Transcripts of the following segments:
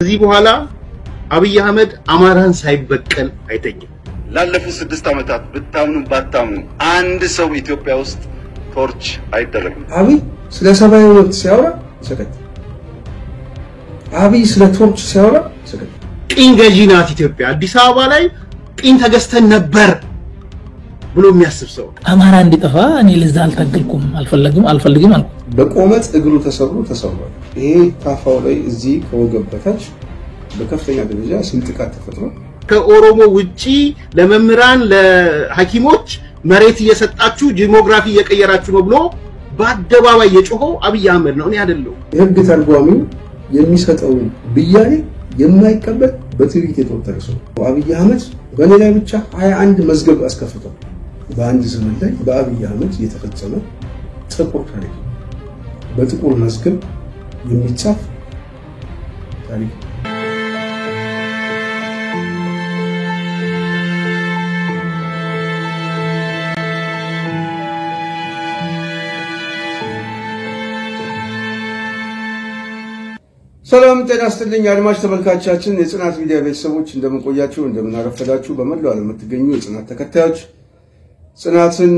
ከዚህ በኋላ አብይ አህመድ አማራን ሳይበቀል አይተኝም። ላለፉት 6 ዓመታት ብታምኑ ባታምኑ አንድ ሰው ኢትዮጵያ ውስጥ ቶርች አይደረግም። አብይ ስለ ሰብአዊ መብት ሲያወራ ሰከት፣ አብይ ስለ ቶርች ሲያወራ ሰከት። ቅኝ ገዢ ናት ኢትዮጵያ፣ አዲስ አበባ ላይ ቅኝ ተገዝተን ነበር ብሎ የሚያስብ ሰው አማራ እንዲጠፋ እኔ ለዛ አልታገልኩም፣ አልፈልግም አልኩ። በቆመጥ እግሩ ተሰብሯል። ይሄ ታፋው ላይ እዚህ ከወገብ በታች በከፍተኛ ደረጃ ስንጥቃት ተፈጥሮ ከኦሮሞ ውጪ ለመምህራን ለሐኪሞች መሬት እየሰጣችሁ ዲሞግራፊ እየቀየራችሁ ነው ብሎ በአደባባይ የጮኸው አብይ አህመድ ነው፣ እኔ አይደለም። የህግ ተርጓሚው የሚሰጠው ብያኔ የማይቀበል በትዕቢት የተወጠረ ሰው አብይ አህመድ በኔ ላይ ብቻ 21 መዝገብ አስከፍቷል። በአንድ ዘመን ላይ በአብይ አህመድ የተፈጸመ ጥቁር ታሪክ፣ በጥቁር መዝገብ የሚጻፍ ታሪክ። ሰላም ጤና ይስጥልኝ አድማጭ ተመልካቾቻችን፣ የጽናት ሚዲያ ቤተሰቦች እንደምን ቆያችሁ፣ እንደምን አረፈዳችሁ። በመላው ዓለም የምትገኙ የጽናት ተከታዮች ጽናትን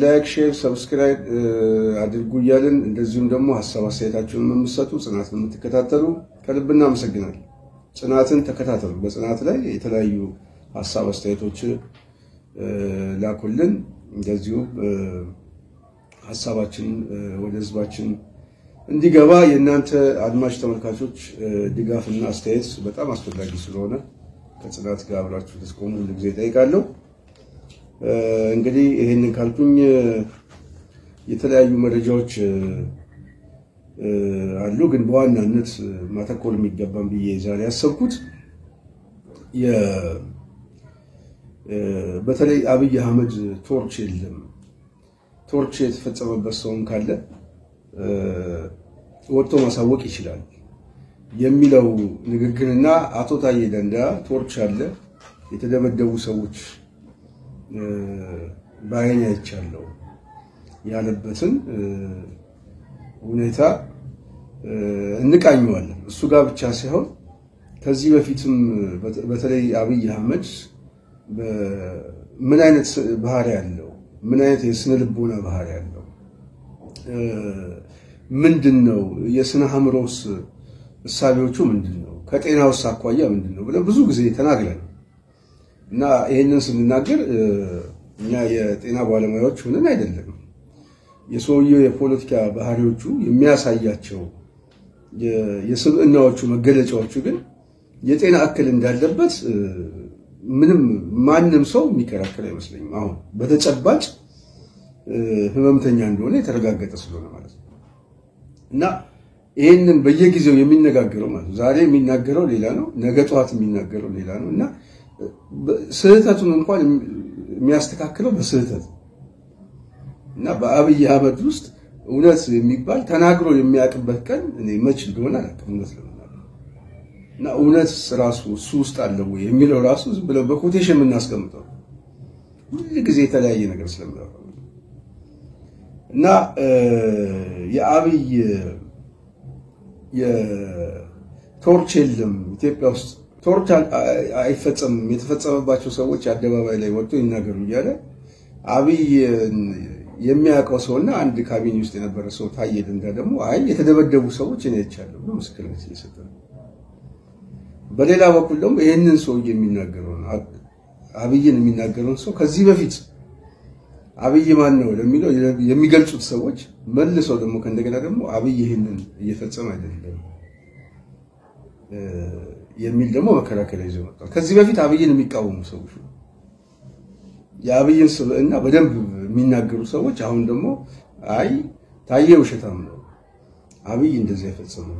ላይክ፣ ሼር፣ ሰብስክራይብ አድርጉ እያልን እንደዚሁም ደግሞ ሐሳብ አስተያየታችሁን የምትሰጡ ጽናትን የምትከታተሉ ከልብ እናመሰግናለን። ጽናትን ተከታተሉ። በጽናት ላይ የተለያዩ ሐሳብ አስተያየቶች ላኩልን። እንደዚሁ ሐሳባችን ወደ ህዝባችን እንዲገባ የእናንተ አድማጭ ተመልካቾች ድጋፍና አስተያየት በጣም አስፈላጊ ስለሆነ ከጽናት ጋር አብራችሁ ተስቆሙ ለጊዜ ጠይቃለሁ። እንግዲህ ይሄንን ካልኩኝ የተለያዩ መረጃዎች አሉ፣ ግን በዋናነት ማተኮር የሚገባን ብዬ ዛሬ ያሰብኩት በተለይ አብይ አህመድ ቶርች የለም፣ ቶርች የተፈጸመበት ሰውም ካለ ወጥቶ ማሳወቅ ይችላል የሚለው ንግግርና አቶ ታዬ ደንዳ ቶርች አለ የተደበደቡ ሰዎች ባይኔ አይቻለሁ ያለበትን ሁኔታ እንቃኘዋለን። እሱ ጋር ብቻ ሳይሆን ከዚህ በፊትም በተለይ አብይ አህመድ ምን አይነት ባህሪ ያለው፣ ምን አይነት የስነ ልቦና ባህሪ ያለው፣ ምንድነው የስነ ሐምሮስ እሳቤዎቹ ምንድነው፣ ከጤናውስ አኳያ ምንድነው ብለን ብዙ ጊዜ ተናግረን እና ይሄንን ስንናገር እኛ የጤና ባለሙያዎች ሆነን አይደለም። የሰውየው የፖለቲካ ባህሪዎቹ የሚያሳያቸው የስብዕናዎቹ መገለጫዎቹ ግን የጤና እክል እንዳለበት ምንም ማንም ሰው የሚከራከር አይመስለኝም። አሁን በተጨባጭ ህመምተኛ እንደሆነ የተረጋገጠ ስለሆነ ማለት ነው። እና ይሄንን በየጊዜው የሚነጋገረው ማለት ነው። ዛሬ የሚናገረው ሌላ ነው፣ ነገ ጧት የሚናገረው ሌላ ነው። እና ስህተቱን እንኳን የሚያስተካክለው በስህተት እና በአብይ አህመድ ውስጥ እውነት የሚባል ተናግሮ የሚያቅበት ቀን እኔ መች እንደሆነ አላውቅም እውነት ለመናገር። እና እውነት ራሱ እሱ ውስጥ አለ ወይ የሚለው ራሱ ዝም ብለው በኮቴሽን የምናስቀምጠው ሁሉ ጊዜ የተለያየ ነገር ስለሚያወራ እና የአብይ የቶርች የለም ኢትዮጵያ ውስጥ ቶርች አይፈጸምም፣ የተፈጸመባቸው ሰዎች አደባባይ ላይ ወጥቶ ይናገሩ እያለ አብይ የሚያውቀው ሰውና አንድ ካቢኔ ውስጥ የነበረ ሰው ታዬ ደንዳ ደግሞ አይ የተደበደቡ ሰዎች እኔ አይቻለሁ ብሎ ምስክርነት እየሰጠ ነው። በሌላ በኩል ደግሞ ይሄንን ሰው የሚናገረው አብይን የሚናገረው ሰው ከዚህ በፊት አብይ ማን ነው ለሚለው የሚገልጹት ሰዎች መልሰው ደግሞ ከእንደገና ደግሞ አብይ ይሄንን እየፈጸመ አይደለም የሚል ደግሞ መከራከሪያ ይዘው መጣ። ከዚህ በፊት አብይን የሚቃወሙ ሰዎች ነው የአብይን ስብዕና በደንብ የሚናገሩ ሰዎች አሁን ደግሞ አይ ታዬ ውሸታም ነው፣ አብይ እንደዚህ አይፈጽምም፣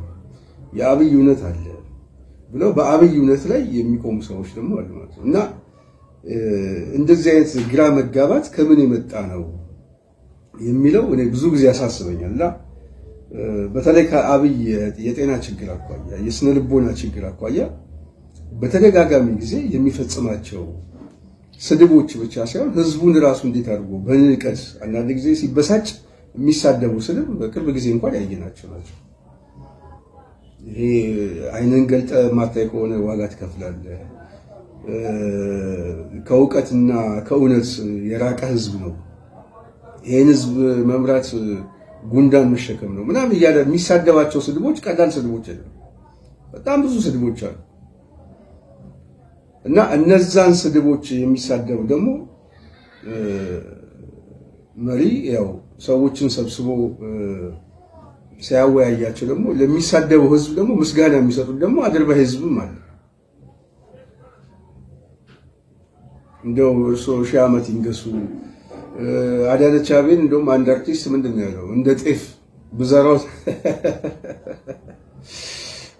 የአብይ እውነት አለ ብለው በአብይ እውነት ላይ የሚቆሙ ሰዎች ደግሞ አሉ ማለት ነው። እና እንደዚህ አይነት ግራ መጋባት ከምን የመጣ ነው የሚለው እኔ ብዙ ጊዜ ያሳስበኛልና በተለይ ከአብይ የጤና ችግር አኳያ የስነ ልቦና ችግር አኳያ በተደጋጋሚ ጊዜ የሚፈጽማቸው ስድቦች ብቻ ሳይሆን ህዝቡን ራሱ እንዴት አድርጎ በንቀት አንዳንድ ጊዜ ሲበሳጭ የሚሳደቡ ስድብ በቅርብ ጊዜ እንኳን ያየናቸው ናቸው። ይሄ አይንን ገልጠ ማታይ ከሆነ ዋጋ ትከፍላለህ። ከእውቀትና ከእውነት የራቀ ህዝብ ነው። ይሄን ህዝብ መምራት ጉንዳን መሸከም ነው ምናምን እያለ የሚሳደባቸው ስድቦች ቀላል ስድቦች አይደሉም። በጣም ብዙ ስድቦች አሉ። እና እነዛን ስድቦች የሚሳደቡ ደግሞ መሪ ያው ሰዎችን ሰብስቦ ሲያወያያቸው ደግሞ ለሚሳደበው ህዝብ ደግሞ ምስጋና የሚሰጡት ደግሞ አድርባይ ህዝብም አለ። እንደው እርሶ ሺህ ዓመት ይንገሱ። አዳነች አቤቤን እንደውም አንድ አርቲስት ምንድነው ያለው? እንደ ጤፍ ብዘራው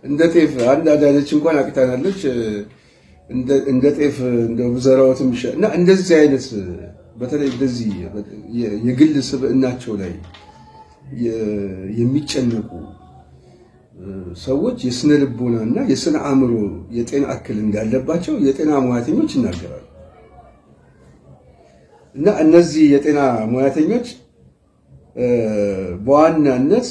እንደ ጤፍ አንድ አዳነች እንኳን አቅታናለች። እንደ ጤፍ እንደው ብዘራውትም እና እንደዚህ አይነት በተለይ እንደዚህ የግል ስብዕናቸው ላይ የሚጨነቁ ሰዎች የስነ ልቦናና የስነ አእምሮ የጤና እክል እንዳለባቸው የጤና ሙያተኞች ይናገራሉ። እና እነዚህ የጤና ሙያተኞች በዋናነት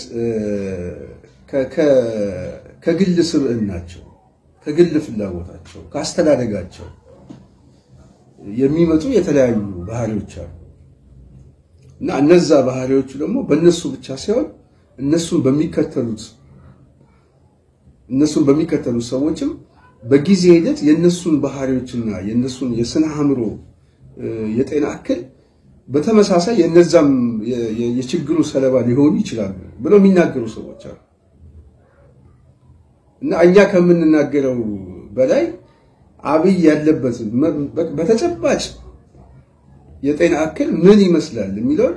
ከግል ስብዕናቸው፣ ከግል ፍላጎታቸው፣ ካስተዳደጋቸው የሚመጡ የተለያዩ ባህሪዎች አሉ። እና እነዛ ባህሪዎቹ ደግሞ በእነሱ ብቻ ሳይሆን እነሱን በሚከተሉት ሰዎችም በጊዜ ሂደት የነሱን ባህሪዎችና የነሱን የስነ አእምሮ የጤና እክል በተመሳሳይ የነዛም የችግሩ ሰለባ ሊሆኑ ይችላሉ ብለው የሚናገሩ ሰዎች አሉ። እና እኛ ከምንናገረው በላይ አብይ ያለበት በተጨባጭ የጤና እክል ምን ይመስላል የሚለው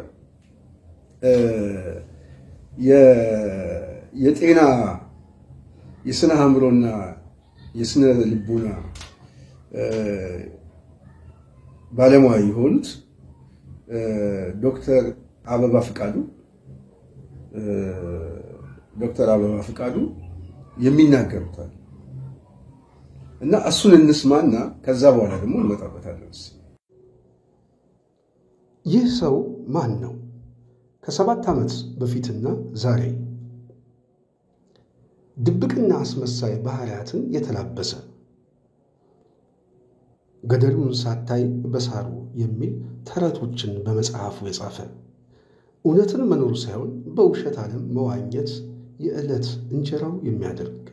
የጤና የስነ አእምሮና የስነ ልቦና ባለሙያ የሆኑት ዶክተር አበባ ፍቃዱ የሚናገሩታል። እና እሱን እንስማና ከዛ በኋላ ደግሞ እንመጣበታለን። ይህ ሰው ማን ነው? ከ7 ዓመት በፊትና ዛሬ ድብቅና አስመሳይ ባህሪያትን የተላበሰ ገደሉን ሳታይ በሳሩ የሚል ተረቶችን በመጽሐፉ የጻፈ እውነትን መኖር ሳይሆን በውሸት ዓለም መዋኘት የዕለት እንጀራው የሚያደርግ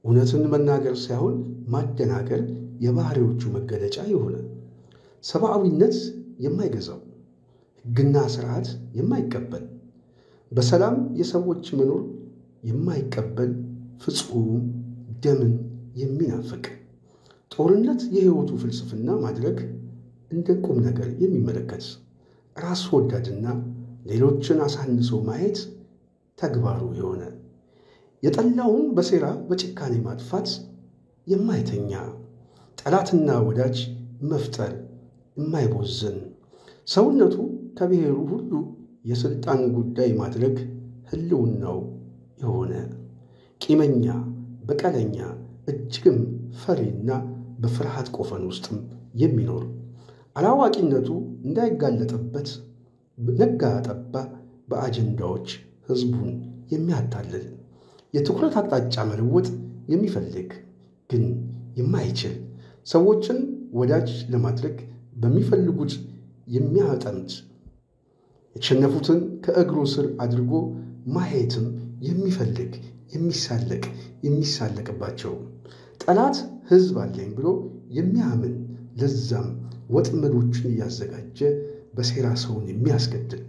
እውነትን መናገር ሳይሆን ማደናገር የባህሪዎቹ መገለጫ የሆነ ሰብአዊነት የማይገዛው ሕግና ስርዓት የማይቀበል በሰላም የሰዎች መኖር የማይቀበል ፍጹም ደምን የሚናፍቅ ጦርነት የህይወቱ ፍልስፍና ማድረግ እንደ ቁም ነገር የሚመለከት ራስ ወዳድና ሌሎችን አሳንሶ ማየት ተግባሩ የሆነ የጠላውን በሴራ በጭካኔ ማጥፋት የማይተኛ ጠላትና ወዳጅ መፍጠር የማይቦዝን ሰውነቱ ከብሔሩ ሁሉ የስልጣን ጉዳይ ማድረግ ህልውናው የሆነ ቂመኛ፣ በቀለኛ፣ እጅግም ፈሪና በፍርሃት ቆፈን ውስጥም የሚኖር አላዋቂነቱ እንዳይጋለጥበት ነጋ ጠባ በአጀንዳዎች ህዝቡን የሚያታልል የትኩረት አቅጣጫ መለወጥ የሚፈልግ ግን የማይችል ሰዎችን ወዳጅ ለማድረግ በሚፈልጉት የሚያጠምድ የተሸነፉትን ከእግሩ ስር አድርጎ ማየትም የሚፈልግ የሚሳለቅባቸው ጠላት ህዝብ አለኝ ብሎ የሚያምን ለዛም ወጥመዶችን እያዘጋጀ በሴራ ሰውን የሚያስገድል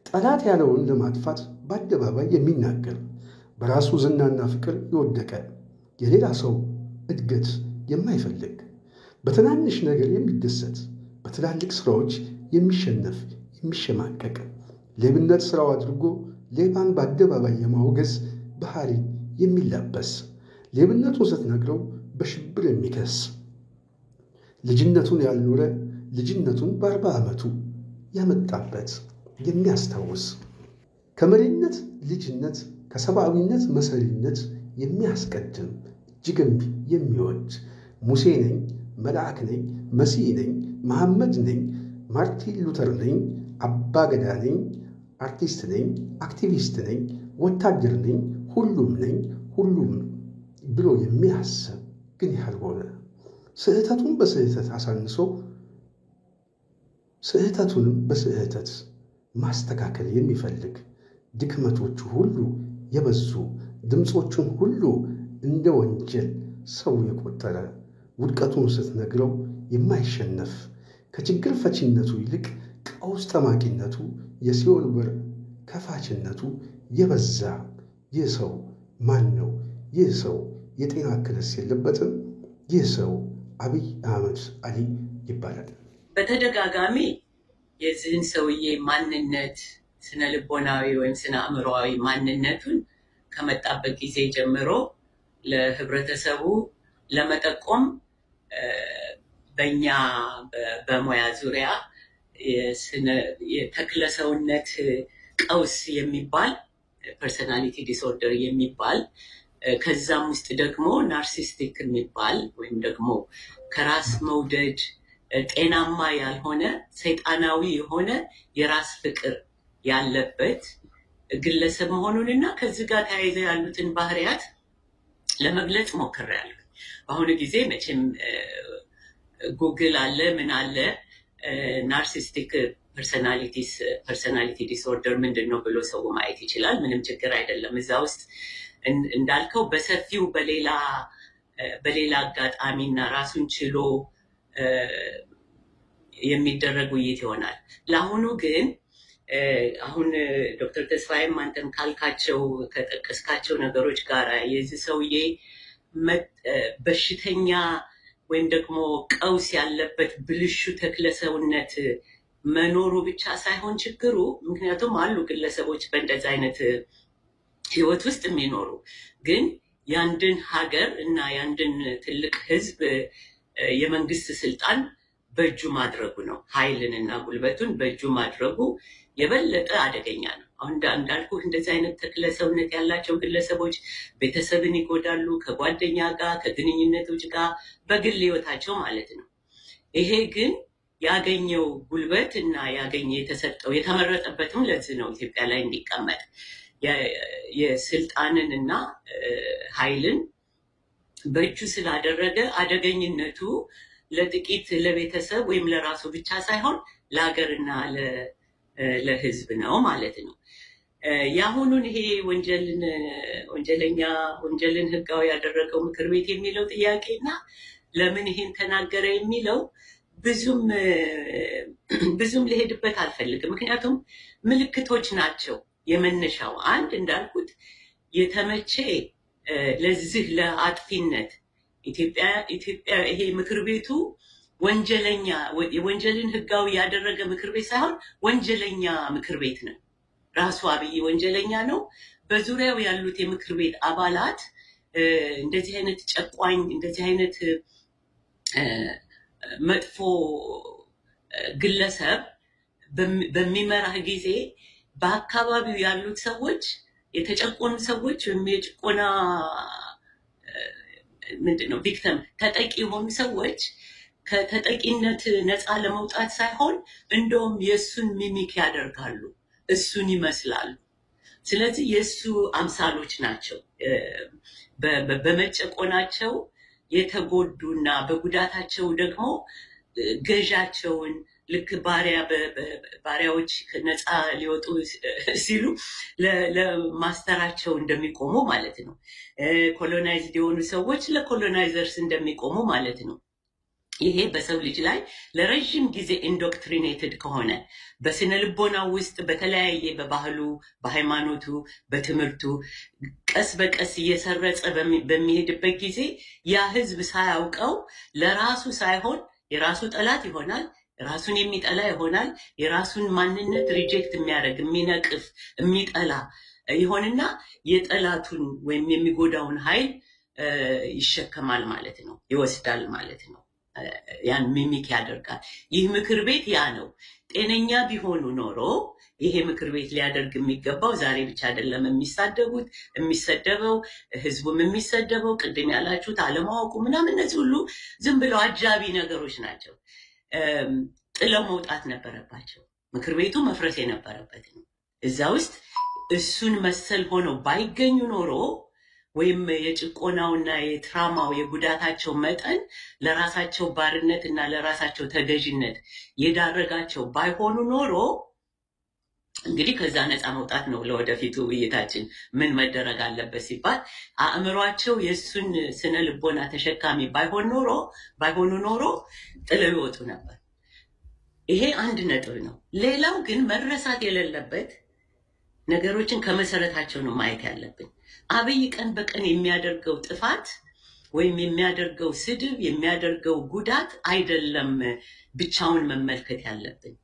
ጠላት ያለውን ለማጥፋት በአደባባይ የሚናገር በራሱ ዝናና ፍቅር የወደቀ የሌላ ሰው እድገት የማይፈልግ በትናንሽ ነገር የሚደሰት በትላልቅ ስራዎች የሚሸነፍ የሚሸማቀቅ ሌብነት ስራው አድርጎ ሌባን በአደባባይ የማውገዝ ባህሪ የሚላበስ ሌብነቱን ስትነግረው በሽብር የሚከስ ልጅነቱን ያልኖረ ልጅነቱን በ40 ዓመቱ ያመጣበት የሚያስታውስ ከመሪነት ልጅነት ከሰብአዊነት መሰሪነት የሚያስቀድም እጅግም የሚወድ ሙሴ ነኝ፣ መልአክ ነኝ፣ መሲህ ነኝ፣ መሐመድ ነኝ፣ ማርቲን ሉተር ነኝ፣ አባገዳ ነኝ፣ አርቲስት ነኝ፣ አክቲቪስት ነኝ፣ ወታደር ነኝ፣ ሁሉም ነኝ፣ ሁሉም ብሎ የሚያስብ ግን ያልሆነ ስህተቱን በስህተት አሳንሶ ስህተቱንም በስህተት ማስተካከል የሚፈልግ ድክመቶቹ ሁሉ የበዙ ድምፆቹን ሁሉ እንደ ወንጀል ሰው የቆጠረ ውድቀቱን ስትነግረው የማይሸነፍ ከችግር ፈቺነቱ ይልቅ ቀውስ ጠማቂነቱ የሲኦል በር ከፋችነቱ የበዛ ይህ ሰው ማን ነው? ይህ ሰው የጤና እክልስ የለበትም? ይህ ሰው አብይ አህመድ አሊ ይባላል። በተደጋጋሚ የዚህን ሰውዬ ማንነት ስነ ልቦናዊ ወይም ስነ አእምሮአዊ ማንነቱን ከመጣበት ጊዜ ጀምሮ ለህብረተሰቡ ለመጠቆም በእኛ በሙያ ዙሪያ የተክለሰውነት ቀውስ የሚባል ፐርሰናሊቲ ዲስኦርደር የሚባል ከዛም ውስጥ ደግሞ ናርሲስቲክ የሚባል ወይም ደግሞ ከራስ መውደድ ጤናማ ያልሆነ ሰይጣናዊ የሆነ የራስ ፍቅር ያለበት ግለሰብ መሆኑንና ከዚህ ጋር ተያይዘው ያሉትን ባህሪያት ለመግለጽ ሞክሬያለሁ። በአሁኑ ጊዜ መቼም ጉግል አለ ምን አለ ናርሲስቲክ ፐርሰናሊቲ ዲስኦርደር ምንድነው ብሎ ሰው ማየት ይችላል። ምንም ችግር አይደለም። እዛ ውስጥ እንዳልከው በሰፊው በሌላ አጋጣሚና ራሱን ችሎ የሚደረግ ውይይት ይሆናል። ለአሁኑ ግን አሁን ዶክተር ተስፋዬም አንተም ካልካቸው ከጠቀስካቸው ነገሮች ጋር የዚህ ሰውዬ በሽተኛ ወይም ደግሞ ቀውስ ያለበት ብልሹ ተክለሰውነት መኖሩ ብቻ ሳይሆን ችግሩ ምክንያቱም አሉ ግለሰቦች በእንደዚህ አይነት ህይወት ውስጥ የሚኖሩ ግን ያንድን ሀገር እና ያንድን ትልቅ ህዝብ የመንግስት ስልጣን በእጁ ማድረጉ ነው። ኃይልንና ጉልበቱን በእጁ ማድረጉ የበለጠ አደገኛ ነው። አሁን እንዳልኩ እንደዚህ አይነት ተክለሰውነት ያላቸው ግለሰቦች ቤተሰብን ይጎዳሉ፣ ከጓደኛ ጋር ከግንኙነቶች ጋር በግል ህይወታቸው ማለት ነው። ይሄ ግን ያገኘው ጉልበት እና የተሰጠው የተመረጠበትም ለዚህ ነው ኢትዮጵያ ላይ እንዲቀመጥ የስልጣንን እና ኃይልን በእጁ ስላደረገ አደገኝነቱ ለጥቂት ለቤተሰብ ወይም ለራሱ ብቻ ሳይሆን ለሀገርና ለህዝብ ነው ማለት ነው። ያሁኑን ይሄ ወንጀልን ህጋዊ ያደረገው ምክር ቤት የሚለው ጥያቄና ለምን ይሄን ተናገረ የሚለው ብዙም ልሄድበት አልፈልግም። ምክንያቱም ምልክቶች ናቸው የመነሻው። አንድ እንዳልኩት የተመቼ ለዚህ ለአጥፊነት ኢትዮጵያ ይሄ ምክር ቤቱ ወንጀልን ህጋዊ ያደረገ ምክር ቤት ሳይሆን ወንጀለኛ ምክር ቤት ነው። ራሱ አብይ ወንጀለኛ ነው። በዙሪያው ያሉት የምክር ቤት አባላት እንደዚህ አይነት ጨቋኝ እንደዚህ አይነት መጥፎ ግለሰብ በሚመራህ ጊዜ በአካባቢው ያሉት ሰዎች የተጨቆኑ ሰዎች ወይም የጭቆና ምንድነው ቪክቲም ተጠቂ የሆኑ ሰዎች ከተጠቂነት ነፃ ለመውጣት ሳይሆን እንደውም የሱን ሚሚክ ያደርጋሉ፣ እሱን ይመስላሉ። ስለዚህ የሱ አምሳሎች ናቸው። በመጨቆናቸው የተጎዱና በጉዳታቸው ደግሞ ገዣቸውን ልክ ባሪያዎች ነፃ ሊወጡ ሲሉ ለማስተራቸው እንደሚቆሙ ማለት ነው። ኮሎናይዝድ የሆኑ ሰዎች ለኮሎናይዘርስ እንደሚቆሙ ማለት ነው። ይሄ በሰው ልጅ ላይ ለረጅም ጊዜ ኢንዶክትሪኔትድ ከሆነ በስነ ልቦናው ውስጥ በተለያየ በባህሉ፣ በሃይማኖቱ፣ በትምህርቱ ቀስ በቀስ እየሰረጸ በሚሄድበት ጊዜ ያ ህዝብ ሳያውቀው ለራሱ ሳይሆን የራሱ ጠላት ይሆናል፣ ራሱን የሚጠላ ይሆናል። የራሱን ማንነት ሪጀክት የሚያደርግ የሚነቅፍ የሚጠላ ይሆንና የጠላቱን ወይም የሚጎዳውን ኃይል ይሸከማል ማለት ነው፣ ይወስዳል ማለት ነው። ያን ሚሚክ ያደርጋል። ይህ ምክር ቤት ያ ነው። ጤነኛ ቢሆኑ ኖሮ ይሄ ምክር ቤት ሊያደርግ የሚገባው ዛሬ ብቻ አይደለም የሚሰደበው ህዝቡም የሚሰደበው ቅድም ያላችሁት አለማወቁ ምናምን እነዚህ ሁሉ ዝም ብለው አጃቢ ነገሮች ናቸው። ጥለው መውጣት ነበረባቸው። ምክር ቤቱ መፍረስ የነበረበት ነው። እዛ ውስጥ እሱን መሰል ሆነው ባይገኙ ኖሮ ወይም የጭቆናውና የትራማው የጉዳታቸው መጠን ለራሳቸው ባርነትና ለራሳቸው ተገዥነት የዳረጋቸው ባይሆኑ ኖሮ እንግዲህ ከዛ ነፃ መውጣት ነው ለወደፊቱ ውይይታችን። ምን መደረግ አለበት ሲባል አእምሯቸው የሱን ስነ ልቦና ተሸካሚ ባይሆኑ ኖሮ ጥለው ይወጡ ነበር። ይሄ አንድ ነጥብ ነው። ሌላው ግን መረሳት የሌለበት ነገሮችን ከመሰረታቸው ነው ማየት ያለብን። አብይ ቀን በቀን የሚያደርገው ጥፋት ወይም የሚያደርገው ስድብ የሚያደርገው ጉዳት አይደለም ብቻውን መመልከት ያለብን።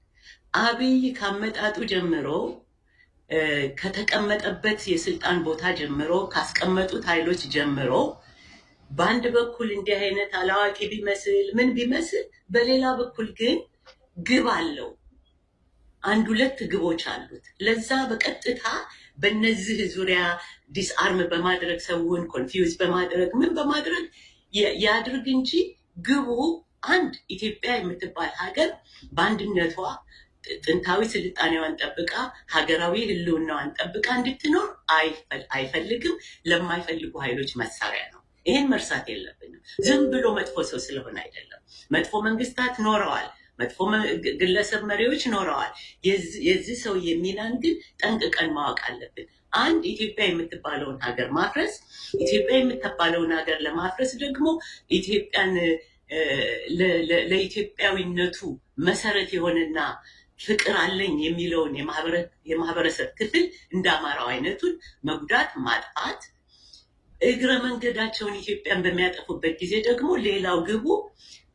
አብይ ካመጣጡ ጀምሮ ከተቀመጠበት የስልጣን ቦታ ጀምሮ ካስቀመጡት ኃይሎች ጀምሮ በአንድ በኩል እንዲህ አይነት አላዋቂ ቢመስል ምን ቢመስል በሌላ በኩል ግን ግብ አለው። አንድ ሁለት ግቦች አሉት። ለዛ በቀጥታ በእነዚህ ዙሪያ ዲስአርም በማድረግ ሰውን ኮንፊውዝ በማድረግ ምን በማድረግ ያድርግ እንጂ ግቡ አንድ ኢትዮጵያ የምትባል ሀገር በአንድነቷ ጥንታዊ ስልጣኔዋን ጠብቃ ሀገራዊ ህልውናዋን ጠብቃ እንድትኖር አይፈልግም። ለማይፈልጉ ኃይሎች መሳሪያ ነው። ይሄን መርሳት የለብንም። ዝም ብሎ መጥፎ ሰው ስለሆነ አይደለም። መጥፎ መንግስታት ኖረዋል፣ መጥፎ ግለሰብ መሪዎች ኖረዋል። የዚህ ሰው የሚናን ግን ጠንቅቀን ማወቅ አለብን። አንድ ኢትዮጵያ የምትባለውን ሀገር ማፍረስ፣ ኢትዮጵያ የምትባለውን ሀገር ለማፍረስ ደግሞ ኢትዮጵያን ለኢትዮጵያዊነቱ መሰረት የሆነና ፍቅር አለኝ የሚለውን የማህበረሰብ ክፍል እንደ አማራው አይነቱን መጉዳት፣ ማጥፋት፣ እግረ መንገዳቸውን ኢትዮጵያን በሚያጠፉበት ጊዜ ደግሞ ሌላው ግቡ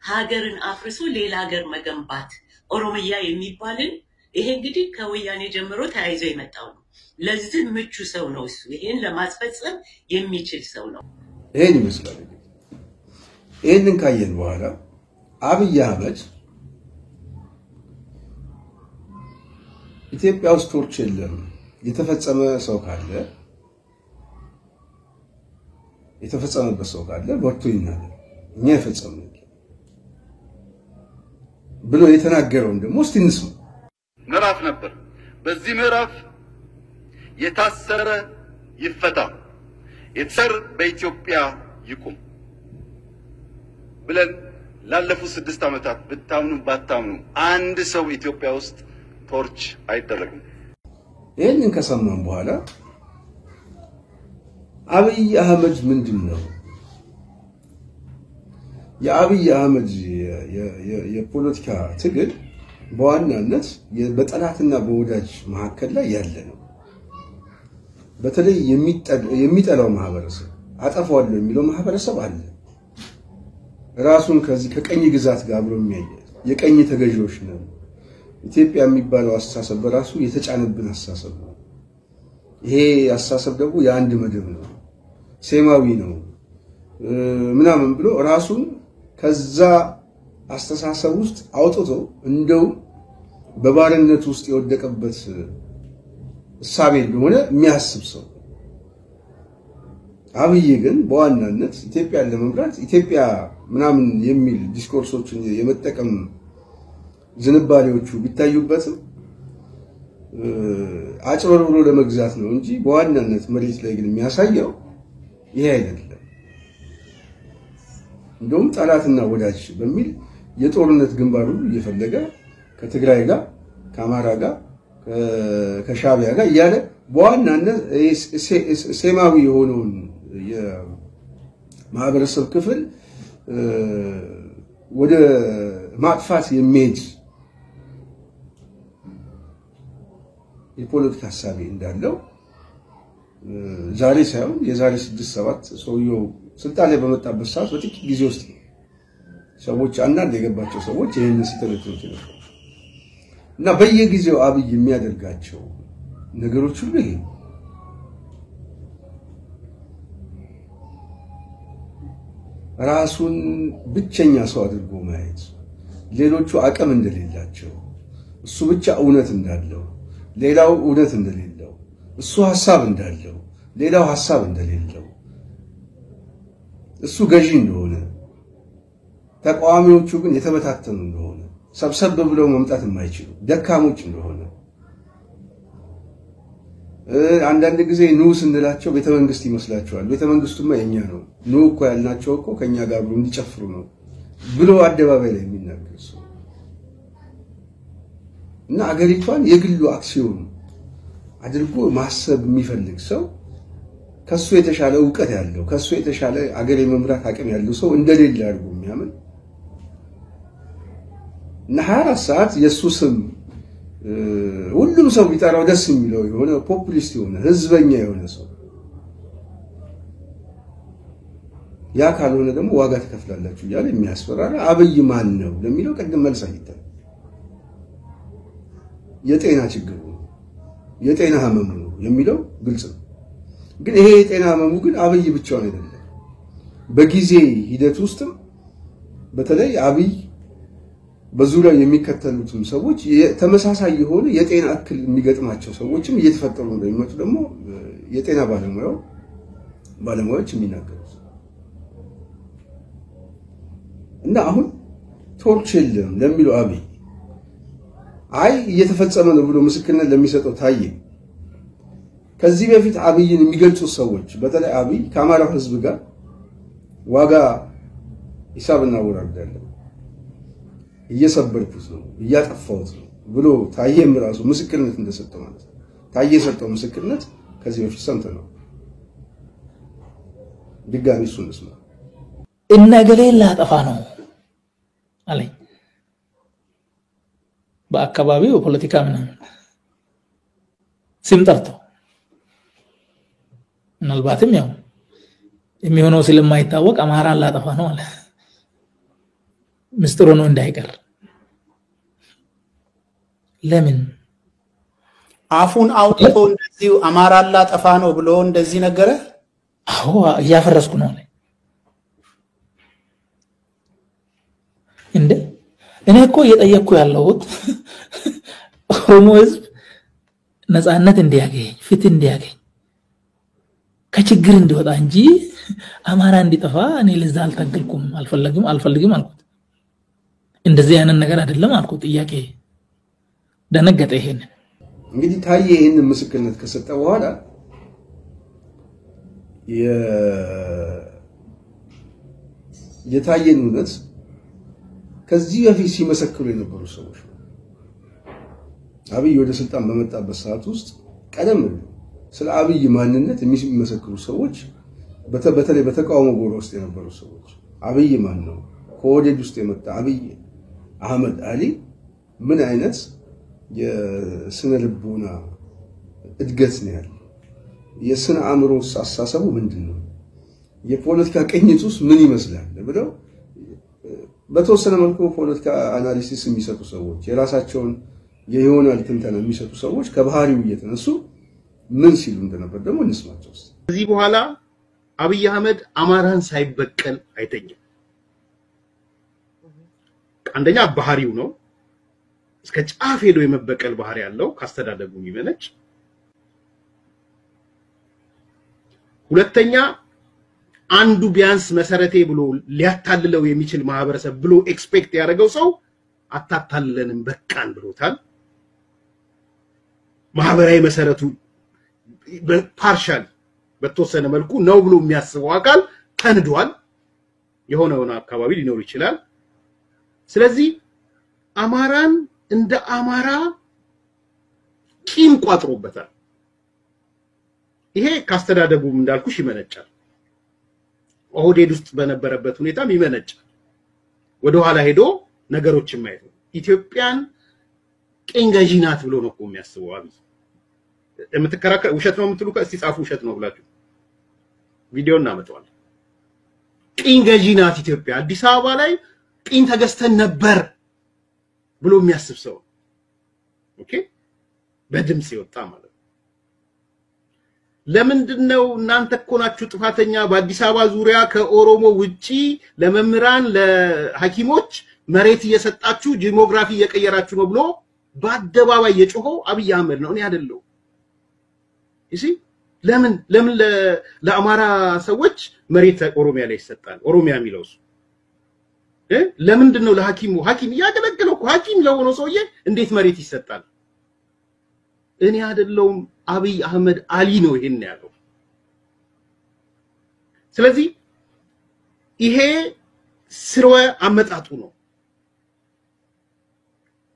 ሀገርን አፍርሶ ሌላ ሀገር መገንባት፣ ኦሮሚያ የሚባልን ይሄ እንግዲህ ከወያኔ ጀምሮ ተያይዞ የመጣው ነው። ለዚህ ምቹ ሰው ነው እሱ። ይሄን ለማስፈጸም የሚችል ሰው ነው። ይሄን ይመስላል። ይሄንን ካየን በኋላ አብይ አህመድ ኢትዮጵያ ውስጥ ቶርች የለም የተፈጸመ ሰው ካለ የተፈጸመበት ሰው ካለ ወጥቶ ይናገር እኛ የፈጸምነው ብሎ የተናገረውን ደግሞ እስቲ እንስማ። ምዕራፍ ነበር። በዚህ ምዕራፍ የታሰረ ይፈታ፣ የታሰረ በኢትዮጵያ ይቁም ብለን ላለፉት 6 ዓመታት ብታምኑ ባታምኑ አንድ ሰው ኢትዮጵያ ውስጥ ቶርች አይደረግም። ይሄንን ከሰማን በኋላ አብይ አህመድ ምንድነው? የአብይ አህመድ የፖለቲካ ትግል በዋናነት በጠላትና በወዳጅ መካከል ላይ ያለ ነው። በተለይ የሚጠላው ማህበረሰብ አጠፋዋለሁ የሚለው ማህበረሰብ አለ። ራሱን ከዚህ ከቀኝ ግዛት ጋር አብሮ የሚያያዝ የቀኝ ተገዢዎች ነው። ኢትዮጵያ የሚባለው አስተሳሰብ በራሱ የተጫነብን አስተሳሰብ ነው። ይሄ አስተሳሰብ ደግሞ የአንድ መደብ ነው፣ ሴማዊ ነው ምናምን ብሎ ራሱን ከዛ አስተሳሰብ ውስጥ አውጥቶ እንደው በባርነት ውስጥ የወደቀበት እሳቤ እንደሆነ የሚያስብ ሰው። አብይ ግን በዋናነት ኢትዮጵያን ለመምራት ኢትዮጵያ ምናምን የሚል ዲስኮርሶችን የመጠቀም ዝንባሌዎቹ ቢታዩበትም አጭበርብሮ ለመግዛት ነው እንጂ በዋናነት መሬት ላይ ግን የሚያሳየው ይሄ አይደለም። እንደውም ጠላትና ወዳጅ በሚል የጦርነት ግንባር ሁሉ እየፈለገ ከትግራይ ጋር ከአማራ ጋር ከሻቢያ ጋር እያለ በዋናነት ሴማዊ የሆነውን የማህበረሰብ ክፍል ወደ ማጥፋት የሚሄድ የፖለቲካ ሐሳብ እንዳለው ዛሬ ሳይሆን የዛሬ 6-7 ሰውየው ስልጣን ላይ በመጣበት ሰዓት በጥቂት ጊዜ ውስጥ ሰዎች አንዳንድ የገባቸው ሰዎች ይሄንን ሲተረቱት ነበር እና በየጊዜው አብይ የሚያደርጋቸው ነገሮች ሁሉ ይሄ ራሱን ብቸኛ ሰው አድርጎ ማየት፣ ሌሎቹ አቅም እንደሌላቸው፣ እሱ ብቻ እውነት እንዳለው፣ ሌላው እውነት እንደሌለው፣ እሱ ሐሳብ እንዳለው፣ ሌላው ሐሳብ እንደሌለው፣ እሱ ገዢ እንደሆነ፣ ተቃዋሚዎቹ ግን የተበታተኑ እንደሆነ፣ ሰብሰብ ብለው መምጣት የማይችሉ ደካሞች እንደሆነ አንዳንድ ጊዜ ኑ ስንላቸው ቤተ መንግስት ይመስላቸዋል ቤተ መንግስቱማ የኛ ነው ኑ እኮ ያልናቸው እኮ ከኛ ጋር ብሎ እንዲጨፍሩ ነው ብሎ አደባባይ ላይ የሚናገር ሰው እና አገሪቷን የግሉ አክሲዮን አድርጎ ማሰብ የሚፈልግ ሰው ከሱ የተሻለ ዕውቀት ያለው ከሱ የተሻለ አገር የመምራት አቅም ያለው ሰው እንደሌለ አድርጎ የሚያምን እና 24 ሰዓት የሱ ስም ሁሉም ሰው ቢጠራው ደስ የሚለው የሆነ ፖፑሊስት የሆነ ህዝበኛ የሆነ ሰው ያ ካልሆነ ደግሞ ዋጋ ተከፍላላችሁ ይላል የሚያስፈራራ አብይ ማን ነው ለሚለው ቀደም መልስ አይተን የጤና ችግር ነው የጤና ህመም ነው የሚለው ግልጽ ነው ግን ይሄ የጤና ህመሙ ግን አብይ ብቻውን አይደለም በጊዜ ሂደት ውስጥም በተለይ አብይ በዙሪያው የሚከተሉትም ሰዎች ተመሳሳይ የሆነ የጤና እክል የሚገጥማቸው ሰዎችም እየተፈጠሩ እንደሚመጡ ደግሞ የጤና ባለሙያዎች የሚናገሩት እና አሁን ቶርች የለም ለሚለው አብይ አይ እየተፈጸመ ነው ብሎ ምስክርነት ለሚሰጠው ታዬ ከዚህ በፊት አብይን የሚገልጹ ሰዎች በተለይ አብይ ከአማራው ህዝብ ጋር ዋጋ ሂሳብና ወራርዳለን እየሰበርኩት ነው እያጠፋሁት ነው ብሎ ታዬም ራሱ ምስክርነት እንደሰጠው ማለት ነው ታዬ የሰጠው ምስክርነት ከዚህ በፊት ሰምተናል ድጋሚ እሱን እንስማ እነገሌን ላጠፋ ነው አለኝ በአካባቢው ፖለቲካ ምናምን ስም ጠርቶ ምናልባትም ያው የሚሆነው ስለማይታወቅ አማራን ላጠፋ ነው አለ ምስጥሩ ነው እንዳይቀር ለምን አፉን አውጥቶ እንደዚህ አማራን ላጠፋ ነው ብሎ እንደዚህ ነገረ አዎ ያፈረስኩ ነው አለ እንዴ እኔ እኮ እየጠየቅኩ ያለሁት ኦሮሞ ህዝብ ነፃነት እንዲያገኝ ፍትህ እንዲያገኝ ከችግር እንዲወጣ እንጂ አማራ እንዲጠፋ እኔ ለዛ አልታገልኩም አልፈልግም አልኩት እንደዚህ አይነት ነገር አይደለም አልኩት ጥያቄ ደነገጠ ይሄን እንግዲህ ታዬ ይሄን ምስክርነት ከሰጠ በኋላ የታዬን እውነት ከዚህ በፊት ሲመሰክሩ የነበሩ ሰዎች አብይ ወደ ስልጣን በመጣበት ሰዓት ውስጥ ቀደም ብሎ ስለ አብይ ማንነት የሚመሰክሩ ሰዎች በተለይ በተቃውሞ ጎራ ውስጥ የነበሩ ሰዎች አብይ ማን ነው ከወዴድ ውስጥ የመጣ አብይ አህመድ አሊ ምን አይነት የስነ ልቦና እድገት ነው ያለው የስነ አእምሮ አስተሳሰቡ ምንድነው የፖለቲካ ቅኝቱስ ምን ይመስላል ብለው በተወሰነ መልኩ ፖለቲካ አናሊሲስ የሚሰጡ ሰዎች የራሳቸውን የሆናል ትንተና የሚሰጡ ሰዎች ከባህሪው እየተነሱ ምን ሲሉ እንደነበር ደግሞ እንስማቸው ከዚህ በኋላ አብይ አህመድ አማራን ሳይበቀል አይተኛም አንደኛ ባህሪው ነው እስከ ጫፍ ሄዶ የመበቀል ባህሪ ያለው ካስተዳደጉ ይመነጭ ሁለተኛ አንዱ ቢያንስ መሰረቴ ብሎ ሊያታልለው የሚችል ማህበረሰብ ብሎ ኤክስፔክት ያደረገው ሰው አታታልለንም በቃን ብሎታል ማህበራዊ መሰረቱ ፓርሻል በተወሰነ መልኩ ነው ብሎ የሚያስበው አካል ተንዷል የሆነውን አካባቢ ሊኖር ይችላል ስለዚህ አማራን እንደ አማራ ቂም ቋጥሮበታል ይሄ ካስተዳደጉም እንዳልኩሽ ይመነጫል ኦህዴድ ውስጥ በነበረበት ሁኔታም ይመነጫል ወደ ኋላ ሄዶ ነገሮችን ማየት ነው ኢትዮጵያን ቅኝ ገዢ ናት ብሎ ነው የሚያስበው አብይ የምትከራከር ውሸት ነው የምትሉ ከእስቲ ጻፉ ውሸት ነው ብላችሁ ቪዲዮ እናመጣዋለን ቅኝ ገዢ ናት ኢትዮጵያ አዲስ አበባ ላይ ቅኝ ተገዝተን ነበር ብሎ የሚያስብ ሰው ኦኬ በድምጽ ይወጣ ማለት ለምንድነው እናንተ እኮ ናችሁ ጥፋተኛ በአዲስ አበባ ዙሪያ ከኦሮሞ ውጪ ለመምህራን ለሐኪሞች መሬት እየሰጣችሁ ጂኦግራፊ እየቀየራችሁ ነው ብሎ በአደባባይ የጮኸው አብይ አህመድ ነው እኔ አይደለም እሺ ለምን ለአማራ ሰዎች መሬት ኦሮሚያ ላይ ይሰጣል ኦሮሚያ የሚለውስ ለምንድነው ለሐኪሙ ሐኪም ያገለግለው እኮ ሐኪም ለሆነው ሰውዬ እንዴት መሬት ይሰጣል እኔ አይደለሁም አብይ አህመድ አሊ ነው ይሄን ያለው። ስለዚህ ይሄ ስርወ አመጣጡ ነው።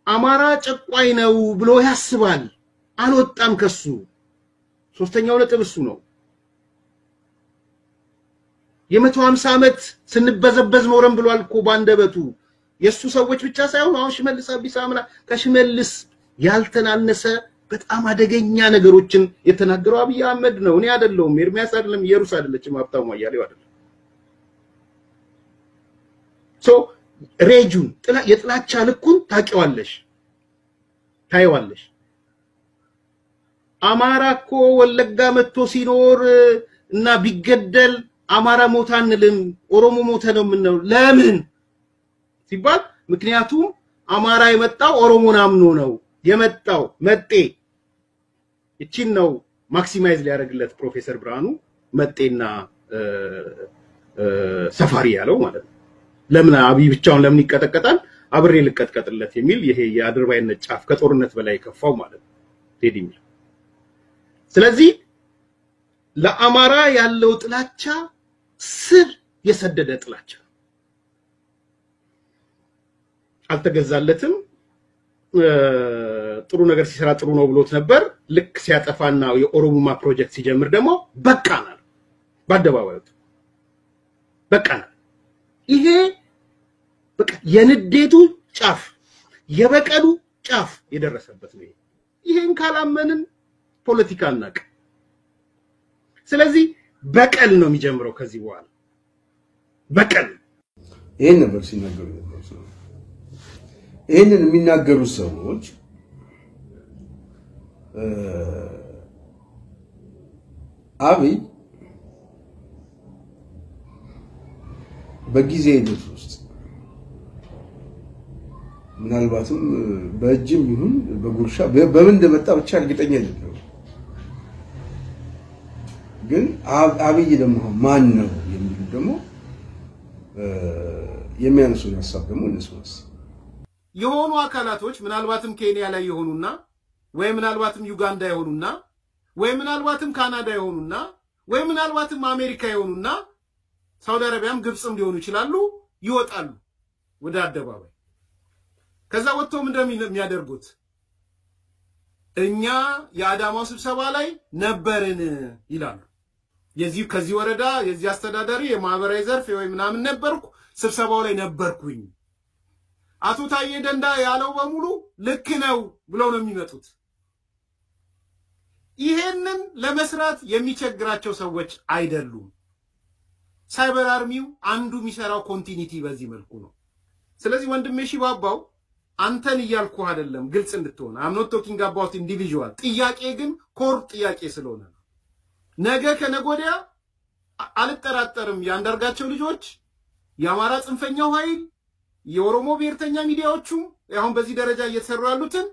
አማራ ጨቋይ ነው ብሎ ያስባል፣ አልወጣም ከሱ። ሶስተኛው ነጥብ እሱ ነው። የ150 ዓመት ስንበዘበዝ ኖረን ብሏል እኮ ባንደበቱ። የሱ ሰዎች ብቻ ሳይሆን አሁን ሽመልስ አብዲሳ ከሽመልስ ያልተናነሰ በጣም አደገኛ ነገሮችን የተናገረው አብይ አህመድ ነው። እኔ አይደለሁም፣ ኤርሚያስ አይደለም፣ ኢየሩስ አይደለችም፣ ሀብታሙ አያሌው አይደለም። ሬጁን የጥላቻ ልኩን ታይዋለሽ። አማራ እኮ ወለጋ መጥቶ ሲኖር እና ቢገደል አማራ ሞታ አንልም፣ ኦሮሞ ሞተ ነው የምንለው። ለምን ሲባል ምክንያቱም አማራ የመጣው ኦሮሞን አምኖ ነው የመጣው። መጤ እቺን ነው ማክሲማይዝ ሊያደርግለት ፕሮፌሰር ብርሃኑ መጤና ሰፋሪ ያለው ማለት ነው። ለምን አብይ ብቻውን ለምን ይቀጠቀጣል? አብሬ ልቀጥቀጥለት የሚል ይሄ የአድርባይነት ጫፍ ከጦርነት በላይ ከፋው ማለት ነው ቴዲሚ። ስለዚህ ለአማራ ያለው ጥላቻ ስር የሰደደ ጥላቻ አልተገዛለትም። ጥሩ ነገር ሲሰራ ጥሩ ነው ብሎት ነበር። ልክ ሲያጠፋና የኦሮሞማ ፕሮጀክት ሲጀምር ደግሞ በቃናል፣ በአደባባዩ በቃናል። ይሄ በቃ የንዴቱ ጫፍ የበቀሉ ጫፍ የደረሰበት ነው። ይሄን ካላመንን ፖለቲካ እናቅ። ስለዚህ በቀል ነው የሚጀምረው ከዚህ በኋላ በቀል። ይሄን ነበር ሲናገሩ ነበር። ይሄንን የሚናገሩ ሰዎች አብይ በጊዜ ሂደት ውስጥ ምናልባትም በእጅም ይሁን በጉርሻ በምን እንደመጣ ብቻ እርግጠኛ አይደለም። ግን አብይ ደግሞ ማን ነው የሚሉ ደግሞ የሚያነሱ ሐሳብ ደግሞ እነሱስ የሆኑ አካላቶች ምናልባትም ኬንያ ላይ የሆኑና ወይ ምናልባትም ዩጋንዳ የሆኑና ወይ ምናልባትም ካናዳ የሆኑና ወይ ምናልባትም አሜሪካ የሆኑና ሳውዲ አረቢያም ግብጽም ሊሆኑ ይችላሉ። ይወጣሉ ወደ አደባባይ። ከዛ ወጥተው እንደሚያደርጉት እኛ የአዳማው ስብሰባ ላይ ነበርን ይላሉ። ከዚህ ወረዳ የዚህ አስተዳዳሪ የማህበራዊ ዘርፍ ወይ ምናምን ነበርኩ፣ ስብሰባው ላይ ነበርኩኝ። አቶ ታዬ ደንዳ ያለው በሙሉ ልክ ነው ብለው ነው የሚመጡት። ይሄንን ለመስራት የሚቸግራቸው ሰዎች አይደሉም። ሳይበር አርሚው አንዱ የሚሰራው ኮንቲኒቲ በዚህ መልኩ ነው። ስለዚህ ወንድሜ ሺባባው አንተን እያልኩ አይደለም፣ ግልጽ እንድትሆን I'm not talking about individual። ጥያቄ ግን ኮር ጥያቄ ስለሆነ ነው። ነገ ከነጎዲያ አልጠራጠርም ያንዳርጋቸው ልጆች የአማራ ጽንፈኛው ኃይል የኦሮሞ ብሔርተኛ ሚዲያዎቹ አሁን በዚህ ደረጃ እየተሰሩ ያሉትን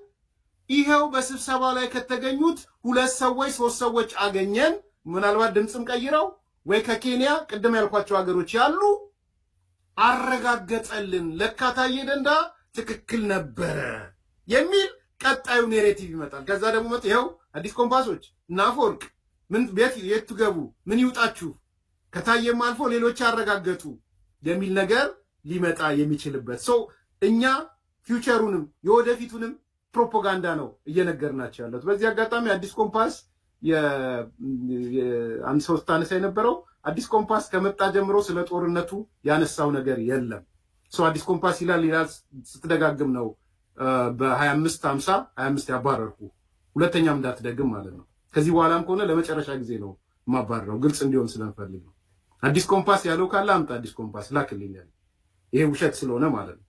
ይሄው በስብሰባ ላይ ከተገኙት 2 ሰዎች 3 ሰዎች አገኘን፣ ምናልባት ድምጽም ቀይረው ወይ ከኬንያ ቅድም ያልኳቸው ሀገሮች ያሉ አረጋገጠልን፣ ለካ ታዬ ደንዳ ትክክል ነበረ የሚል ቀጣዩ ኔሬቲቭ ይመጣል። ከዛ ደግሞ ይሄው አዲስ ኮምፓሶች እና አፈወርቅ ምን ቤት የትገቡ ምን ይውጣችሁ ከታየም አልፎ ሌሎች ያረጋገጡ የሚል ነገር ሊመጣ የሚችልበት እኛ ፊውቸሩንም የወደፊቱንም ፕሮፓጋንዳ ነው እየነገርናቸው ያለው። በዚህ አጋጣሚ አዲስ ኮምፓስ አንድ ሰው ታነሳ የነበረው አዲስ ኮምፓስ ከመጣ ጀምሮ ስለ ጦርነቱ ያነሳው ነገር የለም። አዲስ ኮምፓስ ይላል ስትደጋግም ነው በ25 50 25 ያባረርኩ፣ ሁለተኛም እንዳትደግም ማለት ነው። ከዚህ በኋላም ከሆነ ለመጨረሻ ጊዜ ነው ማባረረው፣ ግልጽ እንዲሆን ስለምፈልግ ነው። አዲስ ኮምፓስ ያለው ካለ አምጣ አዲስ ኮምፓስ ላክልኝ፣ ይሄ ውሸት ስለሆነ ማለት ነው።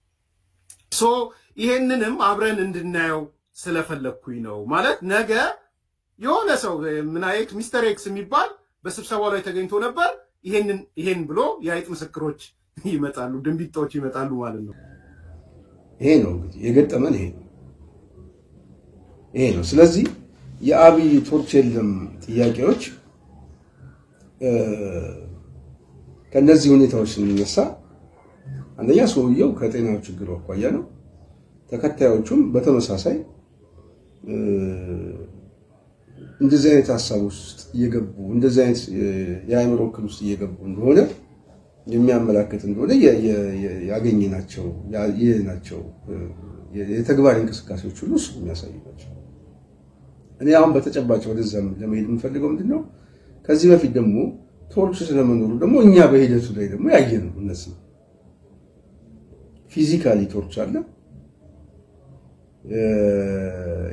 ይሄንንም አብረን እንድናየው ስለፈለኩኝ ነው ማለት። ነገ የሆነ ሰው ምናይክ ሚስተር ኤክስ የሚባል በስብሰባው ላይ ተገኝቶ ነበር፣ ይሄን ብሎ የአይጥ ምስክሮች ይመጣሉ፣ ድንቢጦች ይመጣሉ ማለት ነው። ይሄ ነው እንግዲህ የገጠመን ይሄ ነው። ስለዚህ የአብይ ቶርች የለም ጥያቄዎች ከነዚህ ሁኔታዎች ስንነሳ አንደኛ ሰውየው ከጤናው ችግር አኳያ ነው። ተከታዮቹም በተመሳሳይ እንደዚህ አይነት ሀሳብ ውስጥ እየገቡ እንደዚህ አይነት የአእምሮ እክል ውስጥ እየገቡ እንደሆነ የሚያመላክት እንደሆነ ያገኘናቸው የተግባር እንቅስቃሴዎች ሁሉ እሱ የሚያሳዩ ናቸው። እኔ አሁን በተጨባጭ ወደዛም ለመሄድ የምፈልገው ምንድነው ከዚህ በፊት ደግሞ ቶርች ስለመኖሩ ደግሞ እኛ በሂደቱ ላይ ደግሞ ያየነው እነዚህ ፊዚካሊ ቶርች አለ፣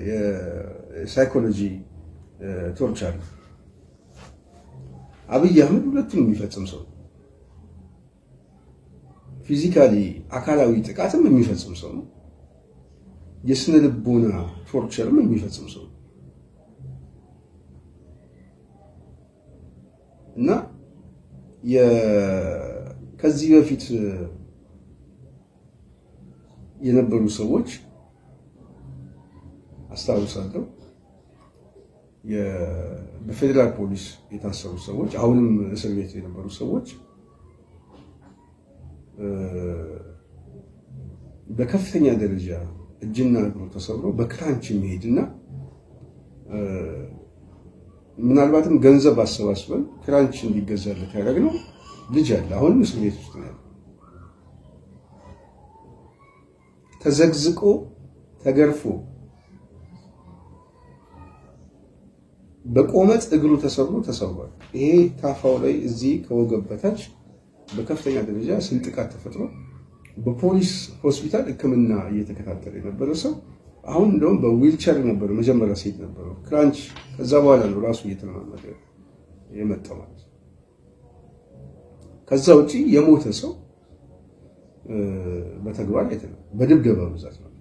የሳይኮሎጂ ቶርች አለ። አብይ አህመድ ሁለቱም የሚፈጽም ሰው ፊዚካሊ አካላዊ ጥቃትም የሚፈጽም ሰው ነው፣ የስነ ልቦና ቶርቸርም የሚፈጽም ሰው እና ከዚህ በፊት የነበሩ ሰዎች አስታውሳለሁ በፌደራል ፖሊስ የታሰሩ ሰዎች አሁንም እስር ቤት የነበሩ ሰዎች በከፍተኛ ደረጃ እጅና እግሩ ተሰብሮ በክራንች የሚሄድና ምናልባትም ገንዘብ አሰባስበን ክራንች እንዲገዛለት ያደረግነው ልጅ አለ። አሁንም እስር ቤት ውስጥ ነው። ተዘግዝቆ ተገርፎ በቆመጥ እግሩ ተሰብሮ ተሰብሯል። ይሄ ታፋው ላይ እዚህ ከወገብ በታች በከፍተኛ ደረጃ ስንጥቃት ተፈጥሮ በፖሊስ ሆስፒታል ሕክምና እየተከታተለ የነበረ ሰው አሁን እንደውም በዊልቸር ነበር መጀመሪያ ሲሄድ ነበር ክራንች። ከዛ በኋላ ነው ራሱ እየተለማመደ የመጣው ማለት። ከዛ ውጪ የሞተ ሰው በተግባር አይተናል። በድብደባ ብዛት ነው።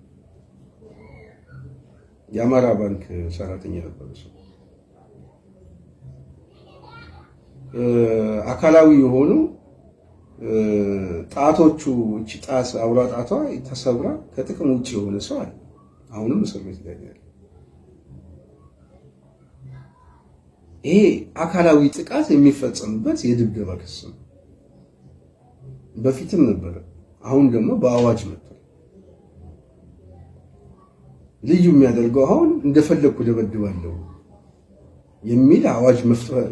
የአማራ ባንክ ሰራተኛ ነበር ሰው አካላዊ የሆኑ ጣቶቹ እቺ ጣት አውራ ጣቷ ተሰብራ ከጥቅም ውጪ የሆነ ሰው አለ። አሁንም እስር ቤት ላይ ነው። ይሄ አካላዊ ጥቃት የሚፈጸምበት የድብደባ ክስ ነው። በፊትም ነበር፣ አሁን ደግሞ በአዋጅ መጥቷል። ልዩ የሚያደርገው አሁን እንደፈለኩ ደበድባለሁ የሚል አዋጅ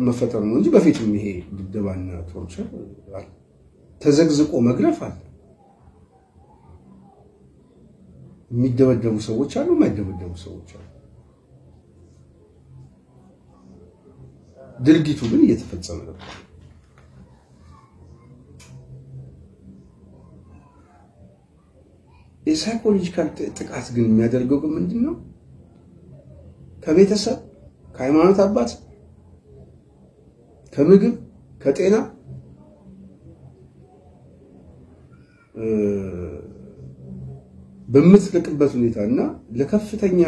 መፈጠር ነው እንጂ በፊትም ይሄ ድብደባና ቶርቸር አለ። ተዘግዝቆ መግረፍ አለ። የሚደበደቡ ሰዎች አሉ፣ የማይደበደቡ ሰዎች አሉ። ድርጊቱ ግን እየተፈጸመ ነው። የሳይኮሎጂካል ጥቃት ግን የሚያደርገው ምንድነው? ከቤተሰብ፣ ከሃይማኖት አባት፣ ከምግብ፣ ከጤና በምትለቅበት ሁኔታና ለከፍተኛ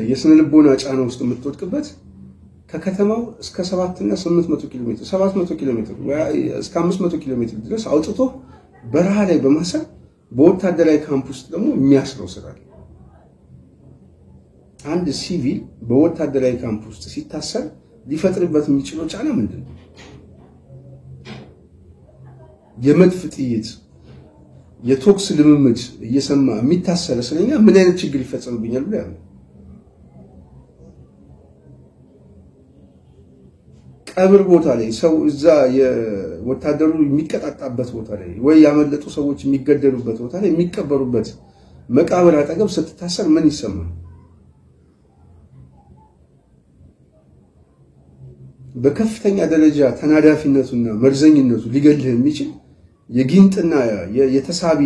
የስነ ልቦና ጫና ውስጥ የምትወድቅበት ከከተማው እስከ 7 እና 800 ኪሎ ሜትር 700 ኪሎ ሜትር እስከ 500 ኪሎ ሜትር ድረስ አውጥቶ በረሃ ላይ በማሰር በወታደራዊ ካምፕ ውስጥ ደግሞ የሚያስረው ስራ አለ። አንድ ሲቪል በወታደራዊ ካምፕ ውስጥ ሲታሰር ሊፈጥርበት የሚችለው ጫና ምንድነው? የመድፍ ጥይት፣ የቶክስ ልምምድ እየሰማ የሚታሰር ስለኛ ምን አይነት ችግር ይፈጸምብኛል ብሎ ያለው ቀብር ቦታ ላይ ሰው እዛ የወታደሩ የሚቀጣጣበት ቦታ ላይ ወይ ያመለጡ ሰዎች የሚገደሉበት ቦታ ላይ የሚቀበሩበት መቃብር አጠገብ ስትታሰር ምን ይሰማል? በከፍተኛ ደረጃ ተናዳፊነቱና መርዘኝነቱ ሊገልህ የሚችል የጊንጥና የተሳቢ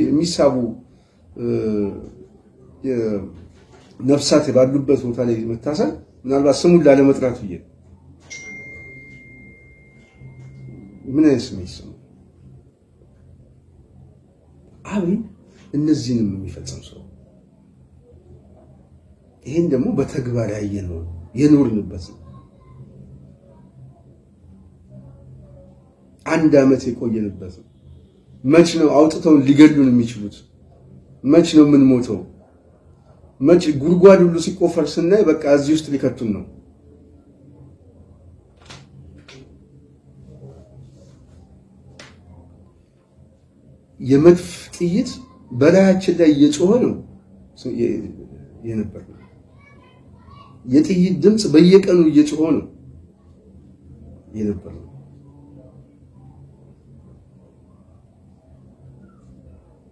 የሚሳቡ ነፍሳት ባሉበት ቦታ ላይ መታሰር ምናልባት ስሙን ላለመጥራት ብዬ ምን አይስምስ አብይ እነዚህንም የሚፈጽም ሰው ይሄን ደግሞ በተግባር ያየነው የኖርንበት አንድ አመት የቆየንበት መች ነው አውጥተው ሊገሉን የሚችሉት? መች ነው ምን ሞተው? መች ጉድጓድ ሁሉ ሲቆፈር ስናይ በቃ እዚህ ውስጥ ሊከቱን ነው። የመድፍ ጥይት በላያችን ላይ እየጮኸ ነው የነበረው። የጥይት ድምጽ በየቀኑ እየጮኸ ነው የነበረው።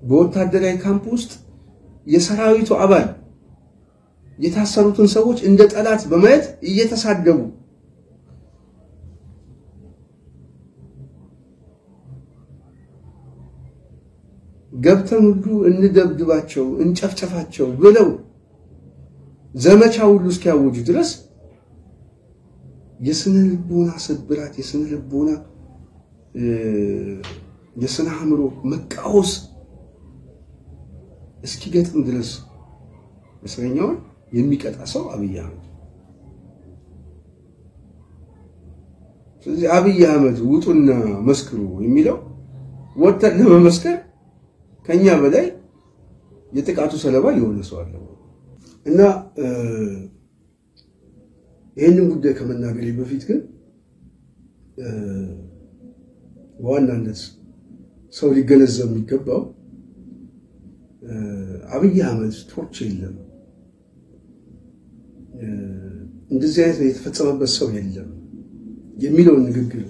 በወታደራዊ ካምፕ ውስጥ የሰራዊቱ አባል የታሰሩትን ሰዎች እንደ ጠላት በማየት እየተሳደቡ ገብተን ሁሉ እንደብድባቸው እንጨፍጨፋቸው ብለው ዘመቻ ሁሉ እስኪያውጁ ድረስ የስነ ልቦና ስብራት የስነ አእምሮ መቃወስ እስኪገጥም ድረስ እስረኛውን የሚቀጣ ሰው አብይ አህመድ። ስለዚህ አብይ አህመድ ውጡና መስክሩ የሚለው ወጥተን ለመመስከር ከኛ በላይ የጥቃቱ ሰለባ የሆነ ሰው አለ እና ይሄንን ጉዳይ ከመናገሬ በፊት ግን በዋናነት ሰው ሊገነዘብ የሚገባው አብይ አህመድ ቶርች የለም፣ እንደዚህ አይነት የተፈጸመበት ሰው የለም የሚለውን ንግግር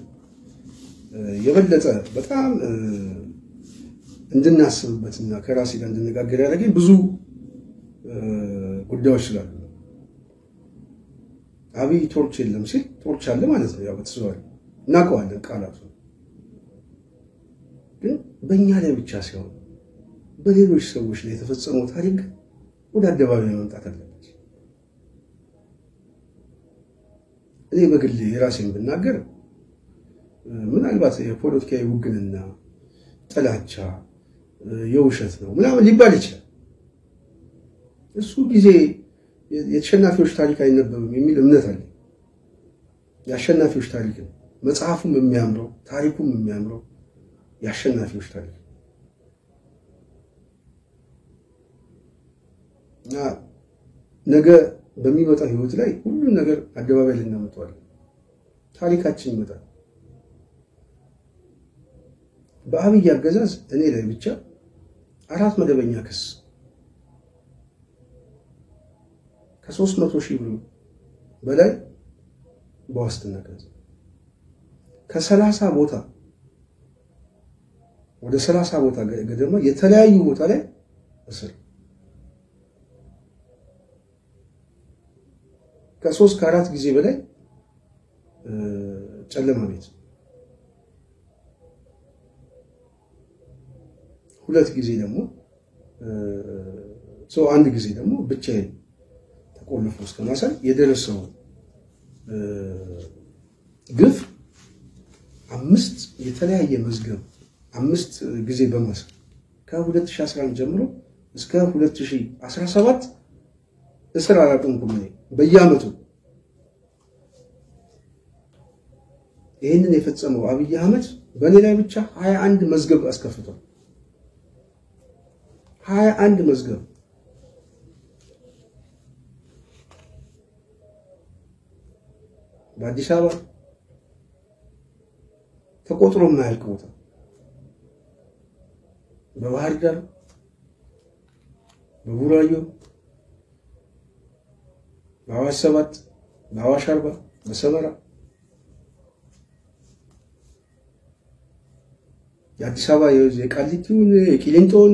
የበለጠ በጣም እንድናስብበትና ከራሴ ጋር እንድነጋገር ያደረገኝ ብዙ ጉዳዮች ስላሉ አብይ ቶርች የለም ሲል ቶርች አለ ማለት ነው። ያው በተዘዋዋሪ እናውቀዋለን ቃላቱ፣ ግን በእኛ ላይ ብቻ ሳይሆን በሌሎች ሰዎች ላይ የተፈጸመው ታሪክ ወደ አደባባይ መምጣት አለበት። እኔ በግሌ የራሴን ብናገር ምናልባት የፖለቲካዊ ውግንና ጥላቻ የውሸት ነው ምናምን ሊባል ይችላል። እሱ ጊዜ የተሸናፊዎች ታሪክ አይነበብም የሚል እምነት አለ። የአሸናፊዎች ታሪክ ነው መጽሐፉም የሚያምረው ታሪኩም የሚያምረው የአሸናፊዎች ታሪክ እና ነገ በሚመጣው ህይወት ላይ ሁሉን ነገር አደባባይ ልናመጣዋለን። ታሪካችን ይመጣል። በአብይ አገዛዝ እኔ ላይ ብቻ 4 መደበኛ ክስ ከ300,000 ብር በላይ በዋስትና ገንዘብ ከ30 ቦታ ወደ 30 ቦታ ገደማ የተለያዩ ቦታ ላይ እስር ከ3 ከ4 ጊዜ በላይ ጨለማ ቤት 2 ጊዜ ደግሞ አንድ ጊዜ ደግሞ ብቻዬን ተቆልፎ እስከማሳል የደረሰው ግፍ 5 የተለያየ መዝገብ 5 ጊዜ በማሰር ከ2011 ጀምሮ እስከ 2017 እስር አላቆምኩም። በየዓመቱ ይሄንን የፈጸመው አብይ አህመድ በኔ ላይ ብቻ 21 መዝገብ አስከፍቷል። 21 መዝገብ በአዲስ አበባ ተቆጥሮ የማያልቅ ቦታ፣ በባህር ዳር፣ በቡራዮ፣ በአዋሽ 7፣ በአዋሽ 40፣ በሰመራ የአዲስ አበባ የቃሊቲውን የቂሊንጦን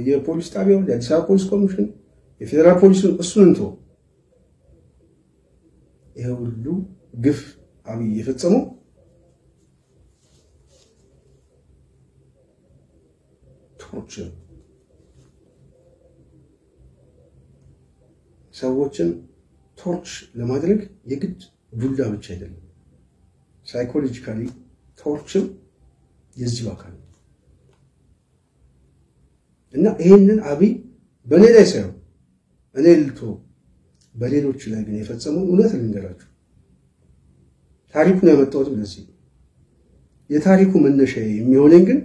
የፖሊስ ጣቢያውን የአዲስ አበባ ፖሊስ ኮሚሽን የፌደራል ፖሊስን እሱን እንቶ ይሄ ሁሉ ግፍ አብይ የፈጸመው ቶርች ሰዎችን ቶርች ለማድረግ የግድ ዱላ ብቻ አይደለም፣ ሳይኮሎጂካሊ ቶርችም የዚህ አካል እና ይሄንን አብይ በኔ ላይ ሳይሆን እኔ ልቶ በሌሎች ላይ ግን የፈጸመው እውነት ልንገራችሁ፣ ታሪኩን ያመጣሁት ለዚህ የታሪኩ መነሻ የሚሆነኝ ግን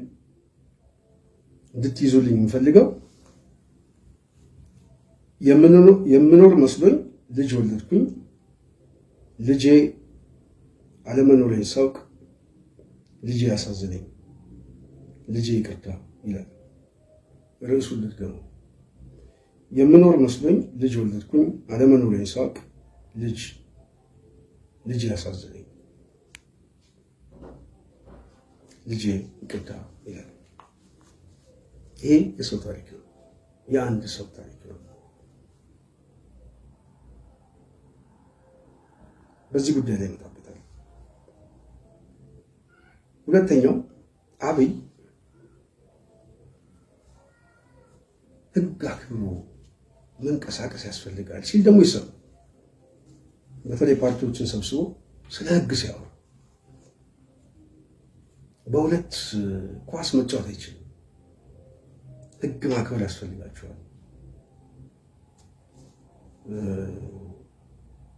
እንድትይዙልኝ የምፈልገው የምኖር መስሎኝ ልጅ ወለድኩኝ። ልጄ አለመኖሬን ሳውቅ ልጄ ያሳዝነኝ፣ ልጄ ይቅርታ ይላል ርዕሱን ልትገሙ። የምኖር መስሎኝ ልጅ ወለድኩኝ፣ አለመኖሬን ሳውቅ ልጅ ያሳዝነኝ ልጅ ይቅርታ ይላል። ይሄ የሰው ታሪክ ነው፣ የአንድ ሰው ታሪክ ነው። በዚህ ጉዳይ ላይ እንጣበታለን። ሁለተኛው አብይ ህግ አክብሮ መንቀሳቀስ ያስፈልጋል ሲል ደግሞ ይሰማል። በተለይ ፓርቲዎችን ሰብስቦ ስለ ህግ ሲያወራ በሁለት ኳስ መጫወት አይችልም። ህግ ማክበር ያስፈልጋቸዋል።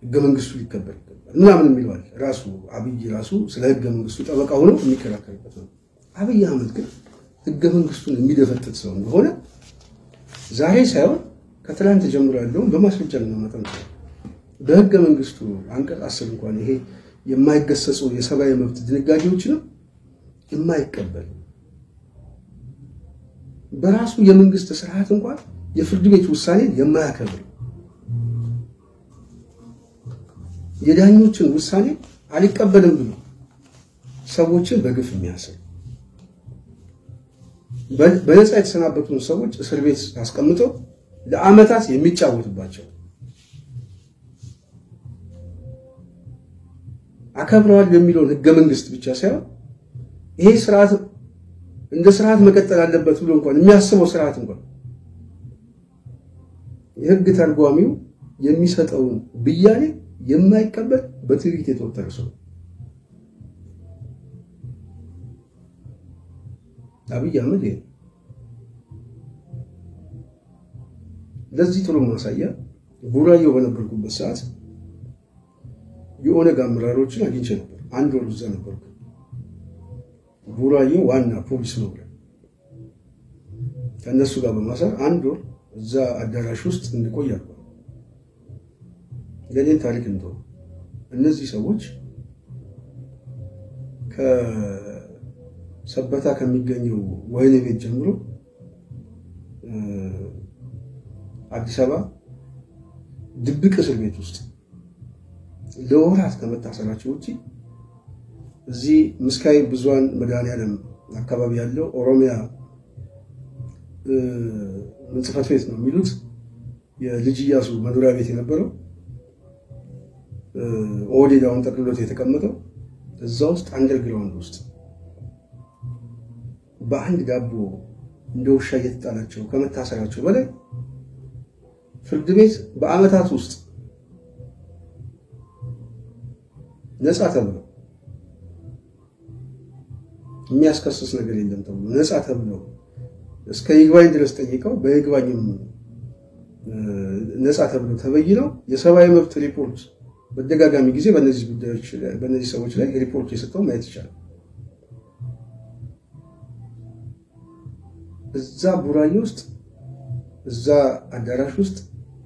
ህገ መንግስቱ ሊከበር ይገባል ምናምን የሚለዋል። ራሱ አብይ ራሱ ስለ ህገ መንግስቱ ጠበቃ ሆኖ የሚከራከርበት ነው። አብይ አህመድ ግን ህገ መንግስቱን የሚደፈጥጥ ሰው እንደሆነ ዛሬ ሳይሆን ከትላንት ጀምሮ ያለውን በማስረጃ ልናመጣ እንችላለን። በህገ መንግስቱ አንቀጽ 10 እንኳን ይሄ የማይገሰጹ የሰብአዊ መብት ድንጋጌዎችንም የማይቀበል በራሱ የመንግስት ስርዓት እንኳን የፍርድ ቤት ውሳኔን የማያከብር የዳኞችን ውሳኔ አልቀበልም ብሎ ሰዎችን በግፍ የሚያስር በነፃ የተሰናበቱን ሰዎች እስር ቤት አስቀምጠው ለአመታት የሚጫወቱባቸው አከብረዋል የሚለውን ህገ መንግስት ብቻ ሳይሆን ይሄ ስርዓት እንደ ስርዓት መቀጠል አለበት ብሎ እንኳን የሚያስበው ስርዓት እንኳን የህግ ተርጓሚው የሚሰጠውን ብያኔ የማይቀበል በትዕቢት የተወጠረ ሰው አብይ አህመድ። ለዚህ ጥሩ ማሳያ ቡራዮ በነበርኩበት ሰዓት የኦነግ አመራሮችን አግኝቼ ነበር። አንድ ወር እዛ ነበርኩ። ቡራዮ ዋና ፖሊስ ነው ብለን ከነሱ ጋር በማሰር አንድ ወር እዛ አዳራሽ ውስጥ እንቆይ አልኩ። ለኔን ታሪክ እንደው እነዚህ ሰዎች ከሰበታ ከሚገኘው ወይኔ ቤት ጀምሮ አዲስ አበባ ድብቅ እስር ቤት ውስጥ ለወራት ከመታሰራቸው ውጪ እዚህ ምስካይ ብዙሃን መድኃኒዓለም አካባቢ ያለው ኦሮሚያ ጽሕፈት ቤት ነው የሚሉት የልጅ ኢያሱ መኖሪያ ቤት የነበረው ኦዲዳውን ጠቅልሎት የተቀመጠው እዛ ውስጥ አንደርግራውንድ ውስጥ በአንድ ዳቦ እንደ ውሻ እየተጣላቸው ከመታሰራቸው በላይ ፍርድ ቤት በአመታት ውስጥ ነፃ ተብለው የሚያስከስስ ነገር የለም ተብሎ ነፃ ተብለው እስከ ይግባኝ ድረስ ጠይቀው በይግባኝም ነፃ ተብለው ተበይነው የሰብአዊ መብት ሪፖርት በደጋጋሚ ጊዜ በእነዚህ ጉዳዮች በእነዚህ ሰዎች ላይ ሪፖርት የሰጠው ማየት ይቻላል። እዛ ቡራዮ ውስጥ እዛ አዳራሽ ውስጥ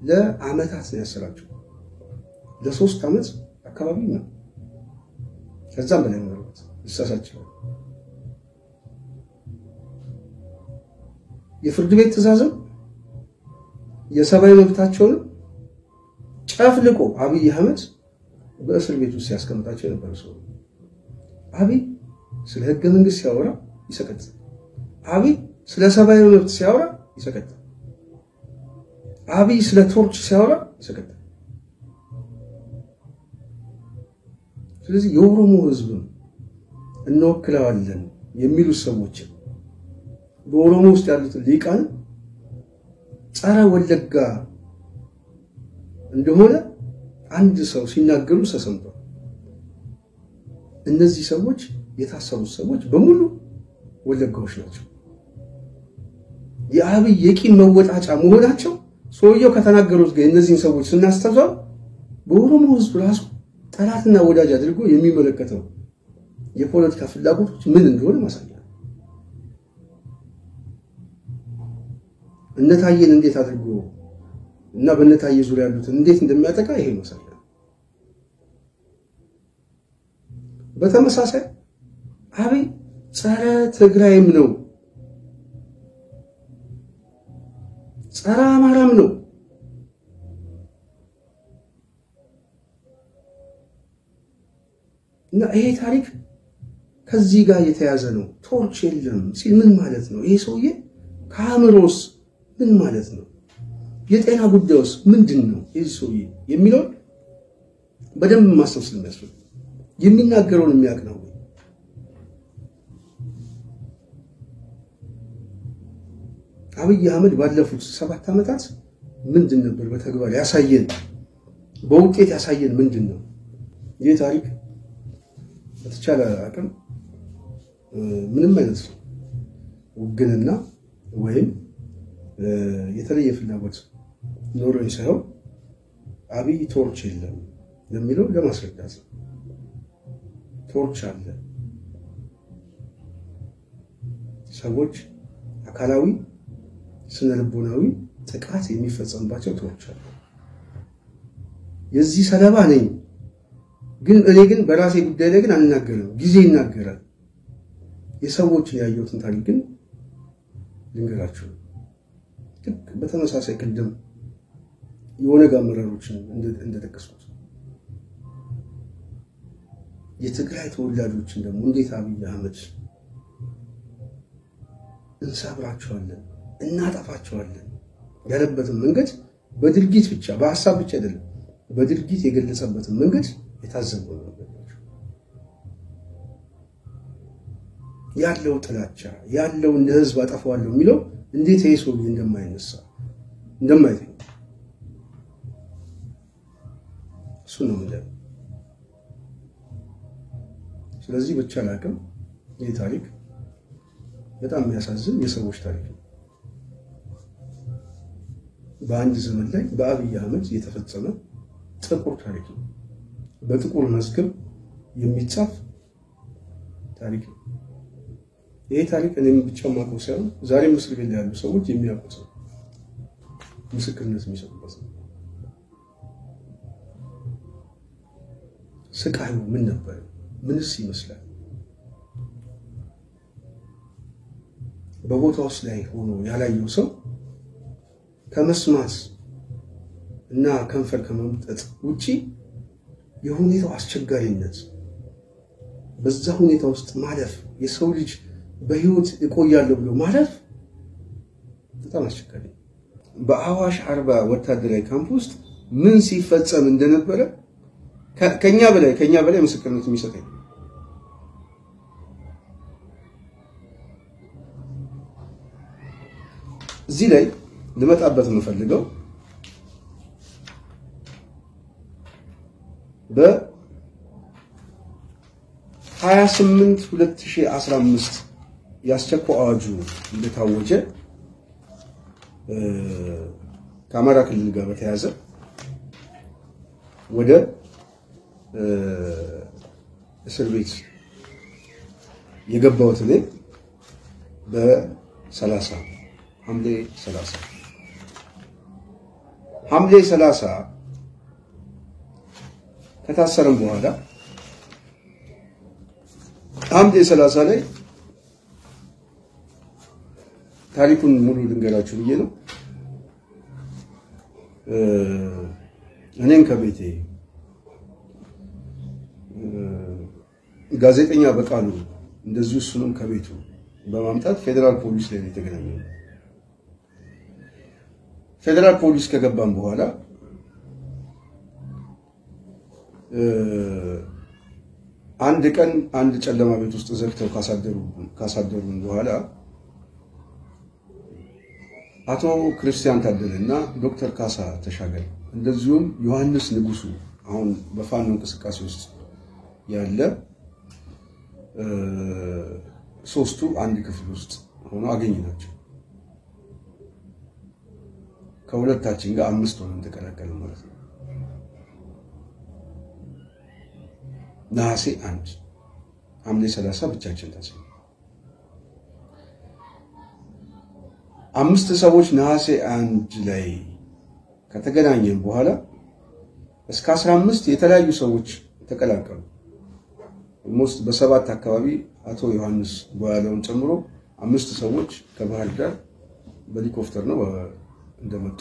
ለአመታት ነው ያሰራቸው። ለ3 አመት አካባቢ ነው ከዛም በላይ ነው ይሳሳቸው። የፍርድ ቤት ትዕዛዝም የሰብአዊ መብታቸውን ጨፍልቆ አብይ አህመድ በእስር ቤት ውስጥ ያስቀምጣቸው የነበረ ሰው። አብይ ስለ ህገ መንግስት ሲያወራ ይሰቀጥጣል። አብይ ስለ ሰብአዊ መብት ሲያወራ ይሰቀጥጣል። አብይ ስለ ቶርች ሲያወራ ይሰቀጥጣል። ስለዚህ የኦሮሞ ህዝብ እንወክለዋለን የሚሉ ሰዎች በኦሮሞ ውስጥ ያሉት ሊቃን ጸረ ወለጋ እንደሆነ አንድ ሰው ሲናገሩ ተሰምቷል። እነዚህ ሰዎች የታሰሩት ሰዎች በሙሉ ወለጋዎች ናቸው። የአብይ የቂም መወጣጫ መሆናቸው ሰውየው ከተናገሩት ጋር እነዚህን ሰዎች ስናስተዛው በኦሮሞ ህዝብ ራሱ ጠላትና ወዳጅ አድርጎ የሚመለከተው የፖለቲካ ፍላጎቶች ምን እንደሆነ ማሳያ ነው። እነታየን እንዴት አድርጎ እና በእነታየ ዙሪያ ያሉትን እንዴት እንደሚያጠቃ ይሄ ማሳያ ነው። በተመሳሳይ አብይ ጸረ ትግራይም ነው፣ ጸረ አማራም ነው። እና ይሄ ታሪክ ከዚህ ጋር የተያዘ ነው። ቶርች የለም ሲል ምን ማለት ነው? ይሄ ሰውዬ ከአእምሮስ ምን ማለት ነው? የጤና ጉዳዩስ ምንድን ነው? ይሄ ሰውዬ የሚለው በደንብ ማሰብ ስለሚያስፈልግ የሚናገረውን የሚያውቅ ነው። አብይ አህመድ ባለፉት 7 ዓመታት ምንድን ነበር በተግባር ያሳየን? በውጤት ያሳየን ምንድን ነው? ይህ ታሪክ በተቻለ አቅም ምንም አይነት ውግንና ወይም የተለየ ፍላጎት ኖሮኝ ሳይሆን አብይ ቶርች የለም ለሚለው ለማስረዳት ቶርች አለ። ሰዎች አካላዊ ስነልቦናዊ ጥቃት የሚፈጸምባቸው ቶርች አለ። የዚህ ሰለባ ነኝ እኔ ግን በራሴ ጉዳይ ላይ ግን አልናገርም። ጊዜ ይናገራል። የሰዎችን ያየሁትን ታሪክ ግን ልንገራችሁ። በተመሳሳይ ቅድም የኦነግ አመራሮችን እንደጠቀስኩት የትግራይ ተወላጆችን ደግሞ እንዴት አብይ አህመድ እንሰብራቸዋለን እናጠፋቸዋለን ያለበትን መንገድ በድርጊት ብቻ በሐሳብ ብቻ አይደለም በድርጊት የገለጸበትን መንገድ የታዘበው ነው። ያለው ጥላቻ ያለው እንደ ህዝብ አጠፋዋለሁ የሚለው እንዴት ይሄ ሰው እንደማይነሳ እንደማይተኝ እሱ ነው ማለት። ስለዚህ ብቻ ላቅም ይህ ታሪክ በጣም የሚያሳዝን የሰዎች ታሪክ ነው። በአንድ ዘመን ላይ በአብይ አህመድ የተፈጸመ ጥቁር ታሪክ ነው። በጥቁር መዝገብ የሚጻፍ ታሪክ ነው። ይሄ ታሪክ እኔም ብቻ ማውቀው ሳይሆን ዛሬ ምስል ቤት ያሉ ሰዎች የሚያውቁት ነው፣ ምስክርነት የሚሰጡበት ነው። ስቃዩ ምን ነበር? ምንስ ይመስላል? በቦታውስ ላይ ሆኖ ያላየው ሰው ከመስማት እና ከንፈር ከመምጠጥ ውጪ የሁኔታው አስቸጋሪነት በዛ ሁኔታ ውስጥ ማለፍ የሰው ልጅ በህይወት እቆያለሁ ብሎ ማለፍ በጣም አስቸጋሪ። በአዋሽ አርባ ወታደራዊ ካምፕ ውስጥ ምን ሲፈጸም እንደነበረ ከኛ በላይ ምስክርነት የሚሰጠኝ እዚህ ላይ ልመጣበት የምፈልገው በ28 2015 ያስቸኳይ አዋጁ እንደታወጀ ከአማራ ክልል ጋር በተያያዘ ወደ እስር ቤት የገባሁት እኔ በ30 ሐምሌ 30 ከታሰረም በኋላ ሐምሌ 30 ላይ ታሪኩን ሙሉ ልንገራችሁ ብዬ ነው። እኔን ከቤቴ ጋዜጠኛ በቃሉ እንደዚሁ እሱንም ከቤቱ በማምጣት ፌደራል ፖሊስ ላይ የተገናኘው። ፌደራል ፖሊስ ከገባን በኋላ አንድ ቀን አንድ ጨለማ ቤት ውስጥ ዘግተው ካሳደሩን በኋላ አቶ ክርስቲያን ታደለና ዶክተር ካሳ ተሻገር እንደዚሁም ዮሐንስ ንጉሱ አሁን በፋኖ እንቅስቃሴ ውስጥ ያለ ሶስቱ አንድ ክፍል ውስጥ ሆኖ አገኘናቸው። ከሁለታችን ጋር 5 ሆነን ተቀላቀልን ማለት ነው። ነሐሴ 1 ሐምሌ 30 ብቻችን ታሰብን። 5 ሰዎች ነሐሴ 1 ላይ ከተገናኘን በኋላ እስከ 15 የተለያዩ ሰዎች ተቀላቀሉ። ሞስት በ7 አካባቢ አቶ ዮሐንስ ቦያለውን ጨምሮ 5 ሰዎች ከባህር ዳር በሄሊኮፕተር ነው እንደመጡ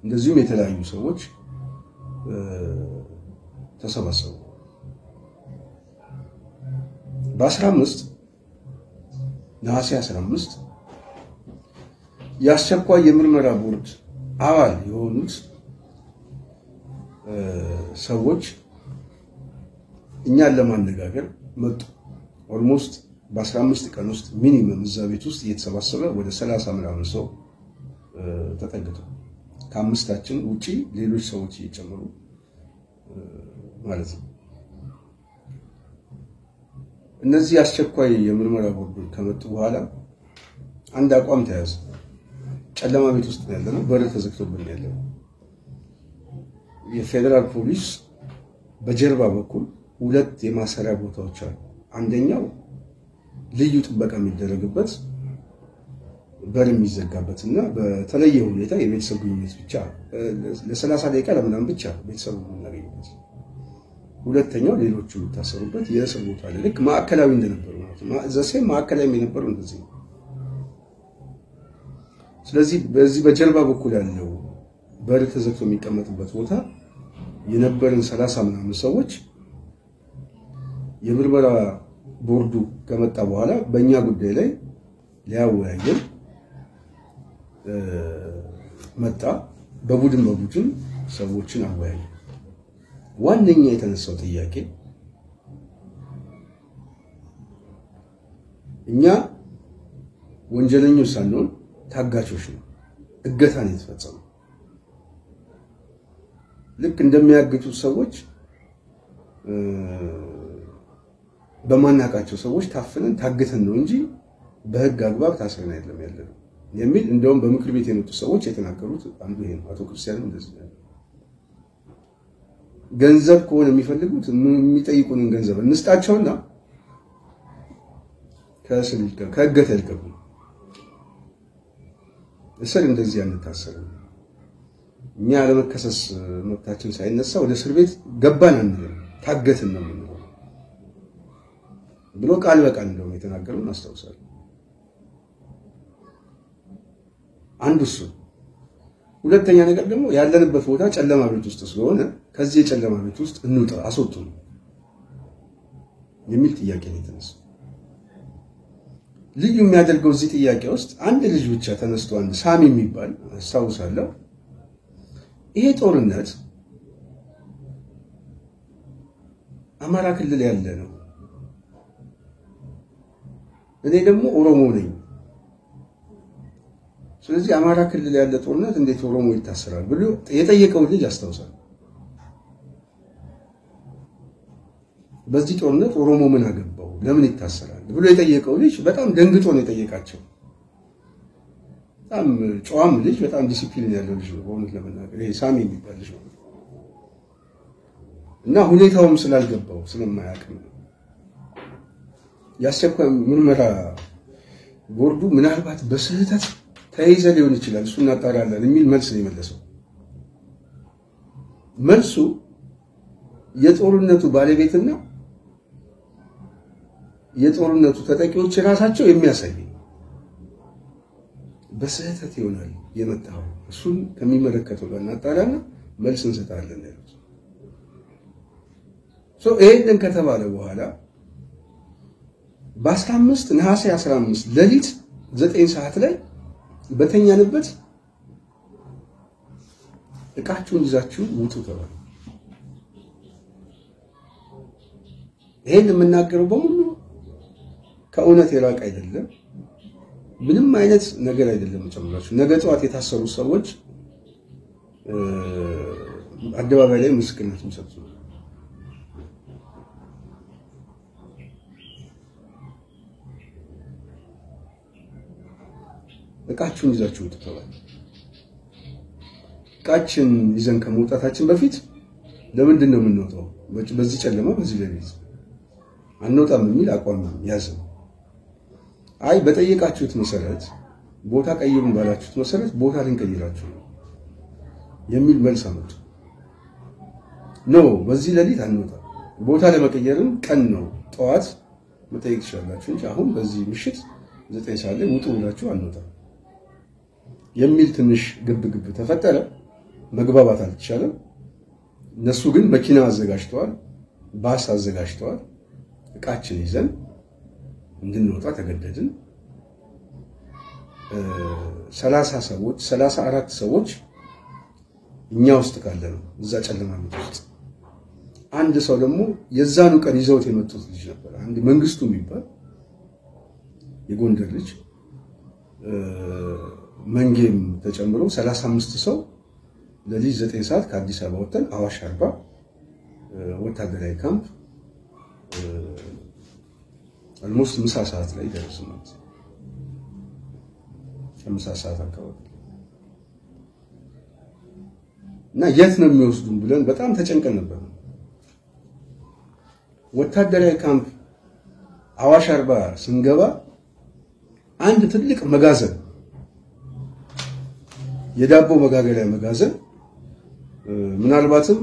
እንደዚሁም የተለያዩ ሰዎች ተሰባሰቡ። በ15 ነሐሴ 15 የአስቸኳይ የምርመራ ቦርድ አባል የሆኑት ሰዎች እኛን ለማነጋገር መጡ። ኦልሞስት በ15 ቀን ውስጥ ሚኒመም እዛ ቤት ውስጥ እየተሰባሰበ ወደ 30 ምናምን ሰው ተጠግተው ከአምስታችን ውጪ ሌሎች ሰዎች እየጨመሩ ማለት ነው። እነዚህ አስቸኳይ የምርመራ ቦርዶች ከመጡ በኋላ አንድ አቋም ተያዘ። ጨለማ ቤት ውስጥ ነው ያለነው፣ በር ተዘግቶብን ያለው። የፌደራል ፖሊስ በጀርባ በኩል ሁለት የማሰሪያ ቦታዎች አሉ። አንደኛው ልዩ ጥበቃ የሚደረግበት በር የሚዘጋበትና በተለየ ሁኔታ የቤተሰብ ግንኙነት ብቻ ለ30 ደቂቃ ለምናምን ብቻ ቤተሰብ የምናገኝበት። ሁለተኛው ሌሎቹ የሚታሰሩበት የእስር ቦታ አለ። ልክ ማዕከላዊ እንደነበሩ ማለት ነው። ዘሴም ማዕከላዊ የነበሩ እንደዚህ ነው። ስለዚህ በዚህ በጀርባ በኩል ያለው በር ተዘግቶ የሚቀመጥበት ቦታ የነበረን 30 ምናምን ሰዎች የምርመራ ቦርዱ ከመጣ በኋላ በእኛ ጉዳይ ላይ ሊያወያየን መጣ። በቡድን ሰዎችን አወያየ። ዋነኛ የተነሳው ጥያቄ እኛ ወንጀለኞች ሳንሆን ታጋቾች ነው፣ እገታ ነው የተፈጸመው። ልክ እንደሚያግቱት ሰዎች በማናቃቸው ሰዎች ታፍነን ታግተን ነው እንጂ በህግ አግባብ ታስረን አይደለም ያለነው የሚል እንደውም በምክር ቤት የመጡ ሰዎች የተናገሩት አንዱ ይሄ ነው። አቶ ክርስቲያን እንደዚህ ነው። ገንዘብ ከሆነ የሚፈልጉት የሚጠይቁንን ገንዘብ እንስጣቸውና ከእገታ ይልቀቁ። እስር እንደዚህ አንታሰርም። እኛ ለመከሰስ መብታችን ሳይነሳ ወደ እስር ቤት ገባን አንልም፣ ታገትን ነው የምንለው ብሎ ቃል በቃል እንደውም የተናገረውን አስታውሳለሁ። አንዱ እሱ። ሁለተኛ ነገር ደግሞ ያለንበት ቦታ ጨለማ ቤት ውስጥ ስለሆነ ከዚህ የጨለማ ቤት ውስጥ እንውጣ፣ አስወጡን የሚል ጥያቄ ነው የተነሳው። ልዩ የሚያደርገው እዚህ ጥያቄ ውስጥ አንድ ልጅ ብቻ ተነስቶ አንድ ሳሚ የሚባል አስታውሳለሁ፣ ይሄ ጦርነት አማራ ክልል ያለ ነው፣ እኔ ደግሞ ኦሮሞ ነኝ፣ ስለዚህ አማራ ክልል ያለ ጦርነት እንዴት ኦሮሞ ይታሰራል ብሎ የጠየቀው ልጅ አስታውሳለሁ። በዚህ ጦርነት ኦሮሞ ምን አገባው ለምን ይታሰራል ብሎ የጠየቀው ልጅ በጣም ደንግጦ ነው የጠየቃቸው። በጣም ጨዋም ልጅ፣ በጣም ዲሲፕሊን ያለው ልጅ ነው በእውነት ለመናገር ይሄ ሳሚ የሚባል ልጅ ነው። እና ሁኔታውም ስላልገባው ስለማያውቅ ነው የአስቸኳይ ምርመራ ቦርዱ ምናልባት በስህተት ተይዘ ሊሆን ይችላል እሱን እናጣራለን የሚል መልስ ነው የመለሰው። መልሱ የጦርነቱ ባለቤትና የጦርነቱ ተጠቂዎች ራሳቸው የሚያሳይ በስህተት ይሆናል የመጣው እሱን ከሚመለከተው ጋር እናጣራና መልስ እንሰጣለን ያሉት። ይሄንን ከተባለ በኋላ በ15 ነሐሴ 15 ሌሊት 9 ሰዓት ላይ በተኛንበት እቃችሁን ይዛችሁ ውጡ ተባለ። ይሄን የምናገረው በሙሉ ከእውነት የራቀ አይደለም፣ ምንም አይነት ነገር አይደለም። ጨምራችሁ ነገ ጠዋት የታሰሩ ሰዎች አደባባይ ላይ ምስክርነት የሚሰጡ እቃችሁን ይዛችሁ ውጡ ተባለ። እቃችን ይዘን ከመውጣታችን በፊት ለምንድን ነው የምንወጣው? በዚህ ጨለማ በዚህ ሌሊት አንወጣም የሚል አቋም ያዘ። አይ በጠየቃችሁት መሰረት ቦታ ቀይሩን ባላችሁት መሰረት ቦታ ልንቀይራችሁ ነው የሚል መልስ አመጡ። ኖ በዚህ ሌሊት አንወጣም፣ ቦታ ለመቀየርም ቀን ነው ጠዋት መጠየቅ ትችላላችሁ እንጂ አሁን በዚህ ምሽት 9 ሰዓት ላይ ውጡ ብላችሁ አንወጣም የሚል ትንሽ ግብግብ ተፈጠረ። መግባባት አልተቻለም። እነሱ ግን መኪና አዘጋጅተዋል፣ ባስ አዘጋጅተዋል። እቃችን ይዘን እንድንወጣ ተገደድን። 34 ሰዎች እኛ ውስጥ ካለ ነው እዛ ጨለማ ቤት ውስጥ አንድ ሰው ደግሞ የዛኑ ቀን ይዘውት የመጡት ልጅ ነበር። አንድ መንግስቱ የሚባል የጎንደር ልጅ መንጌም ተጨምሮ 35 ሰው ለሊት 9 ሰዓት ከአዲስ አበባ ወጥተን አዋሽ አርባ ወታደራዊ ካምፕ አልሞስት ምሳ ሰዓት ላይ ደረስን። ምሳ ሰዓት አካባቢ እና የት ነው የሚወስዱን ብለን በጣም ተጨንቀን ነበር። ወታደራዊ ካምፕ አዋሽ አርባ ስንገባ አንድ ትልቅ መጋዘን የዳቦ መጋገሪያ መጋዘን ምናልባትም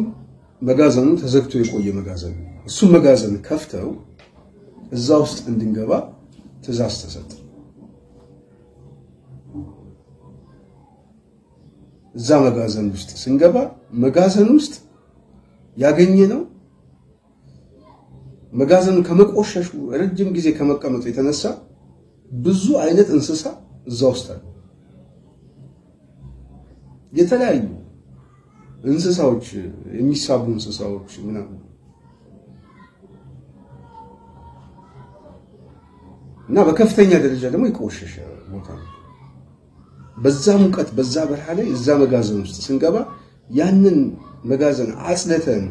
መጋዘኑ ተዘግቶ የቆየ መጋዘን እሱ መጋዘን ከፍተው እዛ ውስጥ እንድንገባ ትዕዛዝ ተሰጠ። እዛ መጋዘን ውስጥ ስንገባ መጋዘን ውስጥ ያገኘነው መጋዘኑ ከመቆሸሹ ረጅም ጊዜ ከመቀመጡ የተነሳ ብዙ አይነት እንስሳ እዛ ውስጥ አሉ። የተለያዩ እንስሳዎች የሚሳቡ እንስሳዎች ምናምን እና በከፍተኛ ደረጃ ደግሞ የቆሸሸ ቦታ ነው። በዛ ሙቀት በዛ በረሃ ላይ እዛ መጋዘን ውስጥ ስንገባ ያንን መጋዘን አጽድተን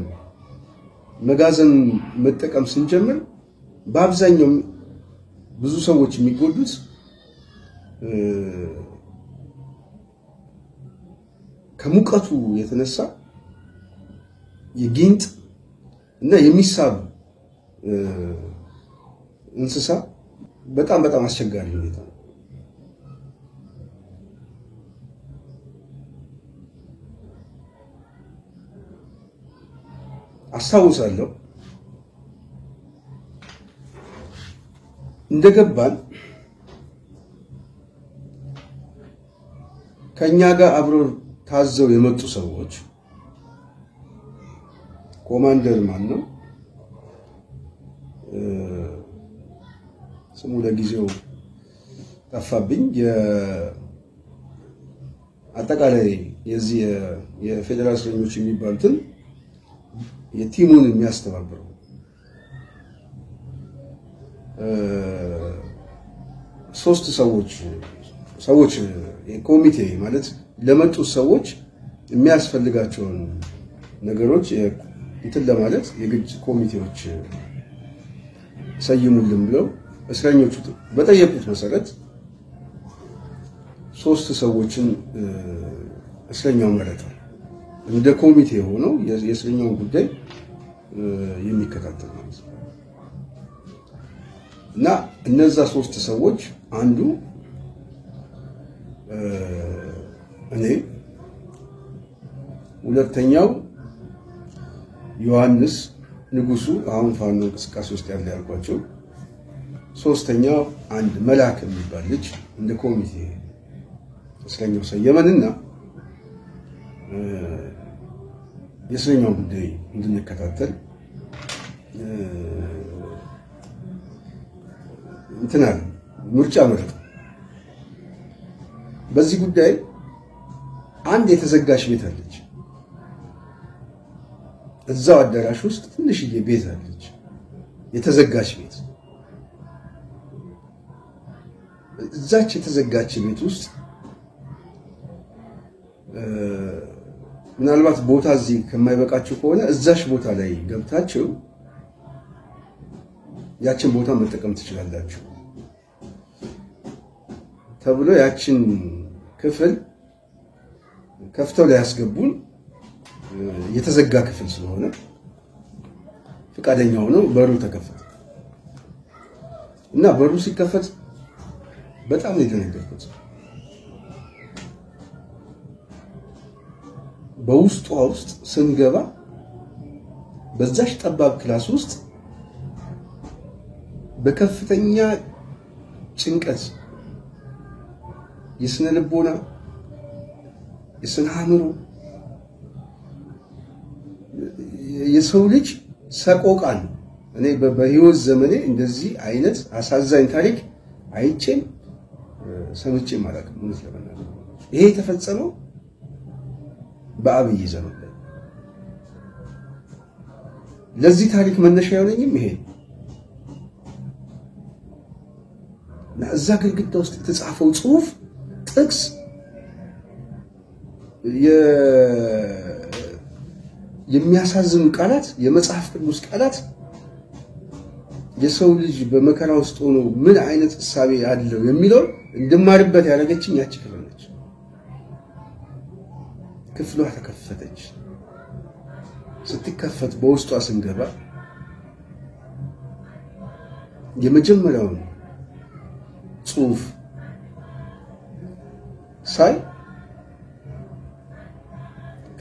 መጋዘን መጠቀም ስንጀምር በአብዛኛው ብዙ ሰዎች የሚጎዱት ከሙቀቱ የተነሳ የጊንጥ እና የሚሳብ እንስሳ በጣም አስቸጋሪ ሁኔታ ነው። አስታውሳለሁ እንደገባን ከኛ ጋር አብሮ ታዘው የመጡ ሰዎች ኮማንደር ማን ነው ስሙ ለጊዜው ጠፋብኝ አጠቃላይ የዚህ የፌደራል እስረኞች የሚባሉትን የቲሙን የሚያስተባብሩ ሶስት ሰዎች የኮሚቴ ማለት ለመጡ ሰዎች የሚያስፈልጋቸውን ነገሮች እንትን ለማለት የግድ ኮሚቴዎች ሰይሙልን ብለው እስረኞቹ በጠየቁት መሰረት ሶስት ሰዎችን እስረኛው መረጠ። እንደ ኮሚቴ ሆነው የእስረኛው ጉዳይ የሚከታተል ማለት ነው። እና እነዛ ሶስት ሰዎች አንዱ እኔ፣ ሁለተኛው ዮሐንስ ንጉሱ አሁን ፋኖ እንቅስቃሴ ውስጥ ያለ ያልኳቸው፣ ሶስተኛው አንድ መላክ የሚባል ልጅ እንደ ኮሚቴ እስረኛው ሰየመንና የእስረኛው ጉዳይ እንድንከታተል እንትናል ምርጫ መረጥ። በዚህ ጉዳይ አንድ የተዘጋች ቤት አለች። እዛው አዳራሽ ውስጥ ትንሽዬ ቤት አለች፣ የተዘጋች ቤት። እዛች የተዘጋች ቤት ውስጥ ምናልባት ቦታ እዚህ ከማይበቃችሁ ከሆነ እዛሽ ቦታ ላይ ገብታችሁ ያችን ቦታ መጠቀም ትችላላችሁ ተብሎ ያችን ክፍል ከፍተው ላይ ያስገቡን። የተዘጋ ክፍል ስለሆነ ፈቃደኛ ሆነው በሩ ተከፈተ እና በሩ ሲከፈት በጣም ነው የደነገጥኩት። በውስጧ ውስጥ ስንገባ በዛሽ ጠባብ ክላስ ውስጥ በከፍተኛ ጭንቀት የስነ ልቦና የስነ አእምሮ የሰው ልጅ ሰቆቃን እኔ በህይወት ዘመኔ እንደዚህ አይነት አሳዛኝ ታሪክ አይቼም ሰምቼም አላውቅም። እውነት ለመናገር ይሄ የተፈጸመው በአብይ ዘመን ላይ ለዚህ ታሪክ መነሻ የሆነኝም ይሄ እዛ ግድግዳ ውስጥ የተጻፈው ጽሁፍ ጥቅስ የሚያሳዝኑ ቃላት የመጽሐፍ ቅዱስ ቃላት የሰው ልጅ በመከራ ውስጥ ሆኖ ምን አይነት ሐሳቤ ያለው የሚለው እንድማርበት ያደረገችኝ ያቺ ክፍል ነች። ክፍሏ ተከፈተች። ስትከፈት በውስጧ ስንገባ የመጀመሪያውን ጽሁፍ ሳይ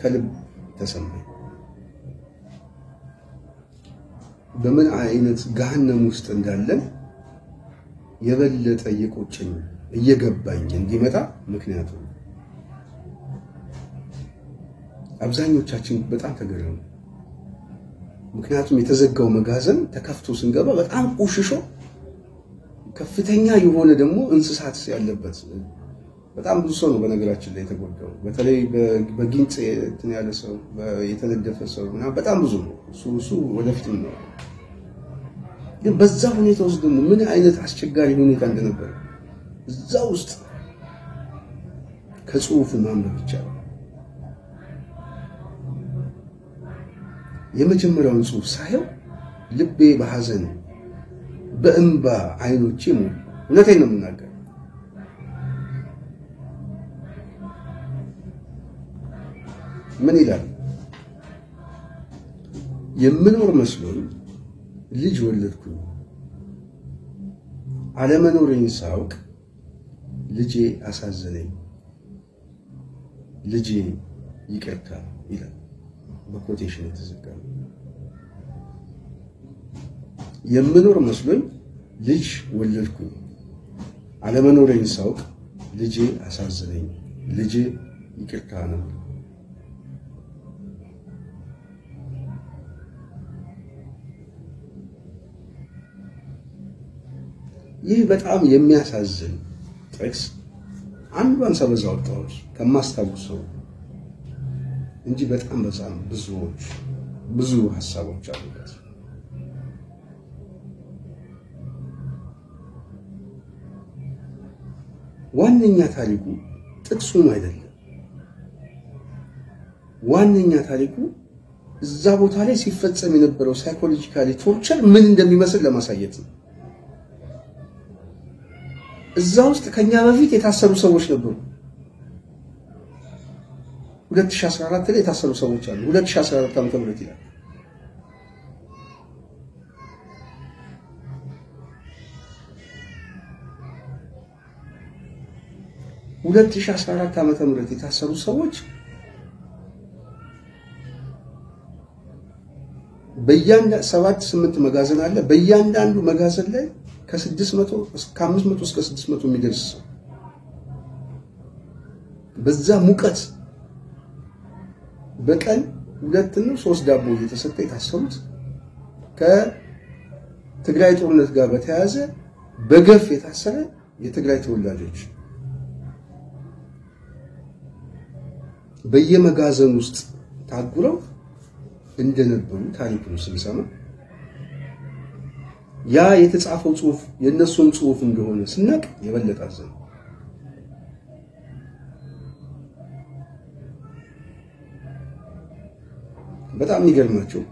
ከልብ ተሰማኝ። በምን አይነት ገሃነም ውስጥ እንዳለን የበለጠ እየቆጨኝ እየገባኝ እንዲመጣ ምክንያቱ አብዛኞቻችን በጣም ተገረሙ። ምክንያቱም የተዘጋው መጋዘን ተከፍቶ ስንገባ በጣም ቆሽሾ ከፍተኛ የሆነ ደግሞ እንስሳት ያለበት በጣም ብዙ ሰው ነው በነገራችን ላይ የተጎዳው። በተለይ በጊንጽ እንትን ያለ ሰው የተነደፈ ሰው እና በጣም ብዙ ነው። እሱ ወደፊትም ነው። ግን በዛ ሁኔታ ውስጥ ደግሞ ምን አይነት አስቸጋሪ ሁኔታ እንደነበር እዛ ውስጥ ከጽሁፉ ማንበብ ይቻላል። የመጀመሪያውን ጽሁፍ ሳየው ልቤ በሐዘን በእንባ አይኖቼ ሞሉ። እውነቴን ነው የምናገር። ምን ይላል? የምኖር መስሎኝ ልጅ ወለድኩኝ፣ አለመኖሬን ሳውቅ ልጄ አሳዘነኝ፣ ልጄ ይቅርታ ይላል። በኮቴሽን የተዘጋ ነው። የምኖር መስሎኝ ልጅ ወለድኩኝ፣ አለመኖሬን ሳውቅ ልጄ አሳዘነኝ፣ ልጄ ይቅርታ ነው። ይህ በጣም የሚያሳዝን ጥቅስ አንዷን ሰበዝ አወጣሁት ከማስታውሰው እንጂ በጣም ብዙ ሐሳቦች አሉበት። ዋነኛ ታሪኩ ጥቅሱን አይደለም። ዋነኛ ታሪኩ እዛ ቦታ ላይ ሲፈጸም የነበረው ሳይኮሎጂካሊ ቶርቸር ምን እንደሚመስል ለማሳየት ነው። እዛ ውስጥ ከኛ በፊት የታሰሩ ሰዎች ነበሩ። 2014 ላይ የታሰሩ ሰዎች አሉ። 2014 ዓመተ ምህረት ይላል። ዓመተ ምህረት የታሰሩ ሰዎች በእያንዳንዱ 7-8 መጋዘን አለ። በእያንዳንዱ መጋዘን ላይ ከ600 እስከ 500 እስከ 600 የሚደርስ ሰው በዛ ሙቀት በቀን 2-3 ዳቦ እየተሰጠ የታሰሩት ከትግራይ ጦርነት ጋር በተያያዘ በገፍ የታሰረ የትግራይ ተወላጆች በየመጋዘን ውስጥ ታጉረው እንደነበሩ ታሪኩን ስንሰማ ያ የተጻፈው ጽሁፍ የነሱን ጽሁፍ እንደሆነ ስናቅ የበለጠ አዘን። በጣም የሚገርማቸው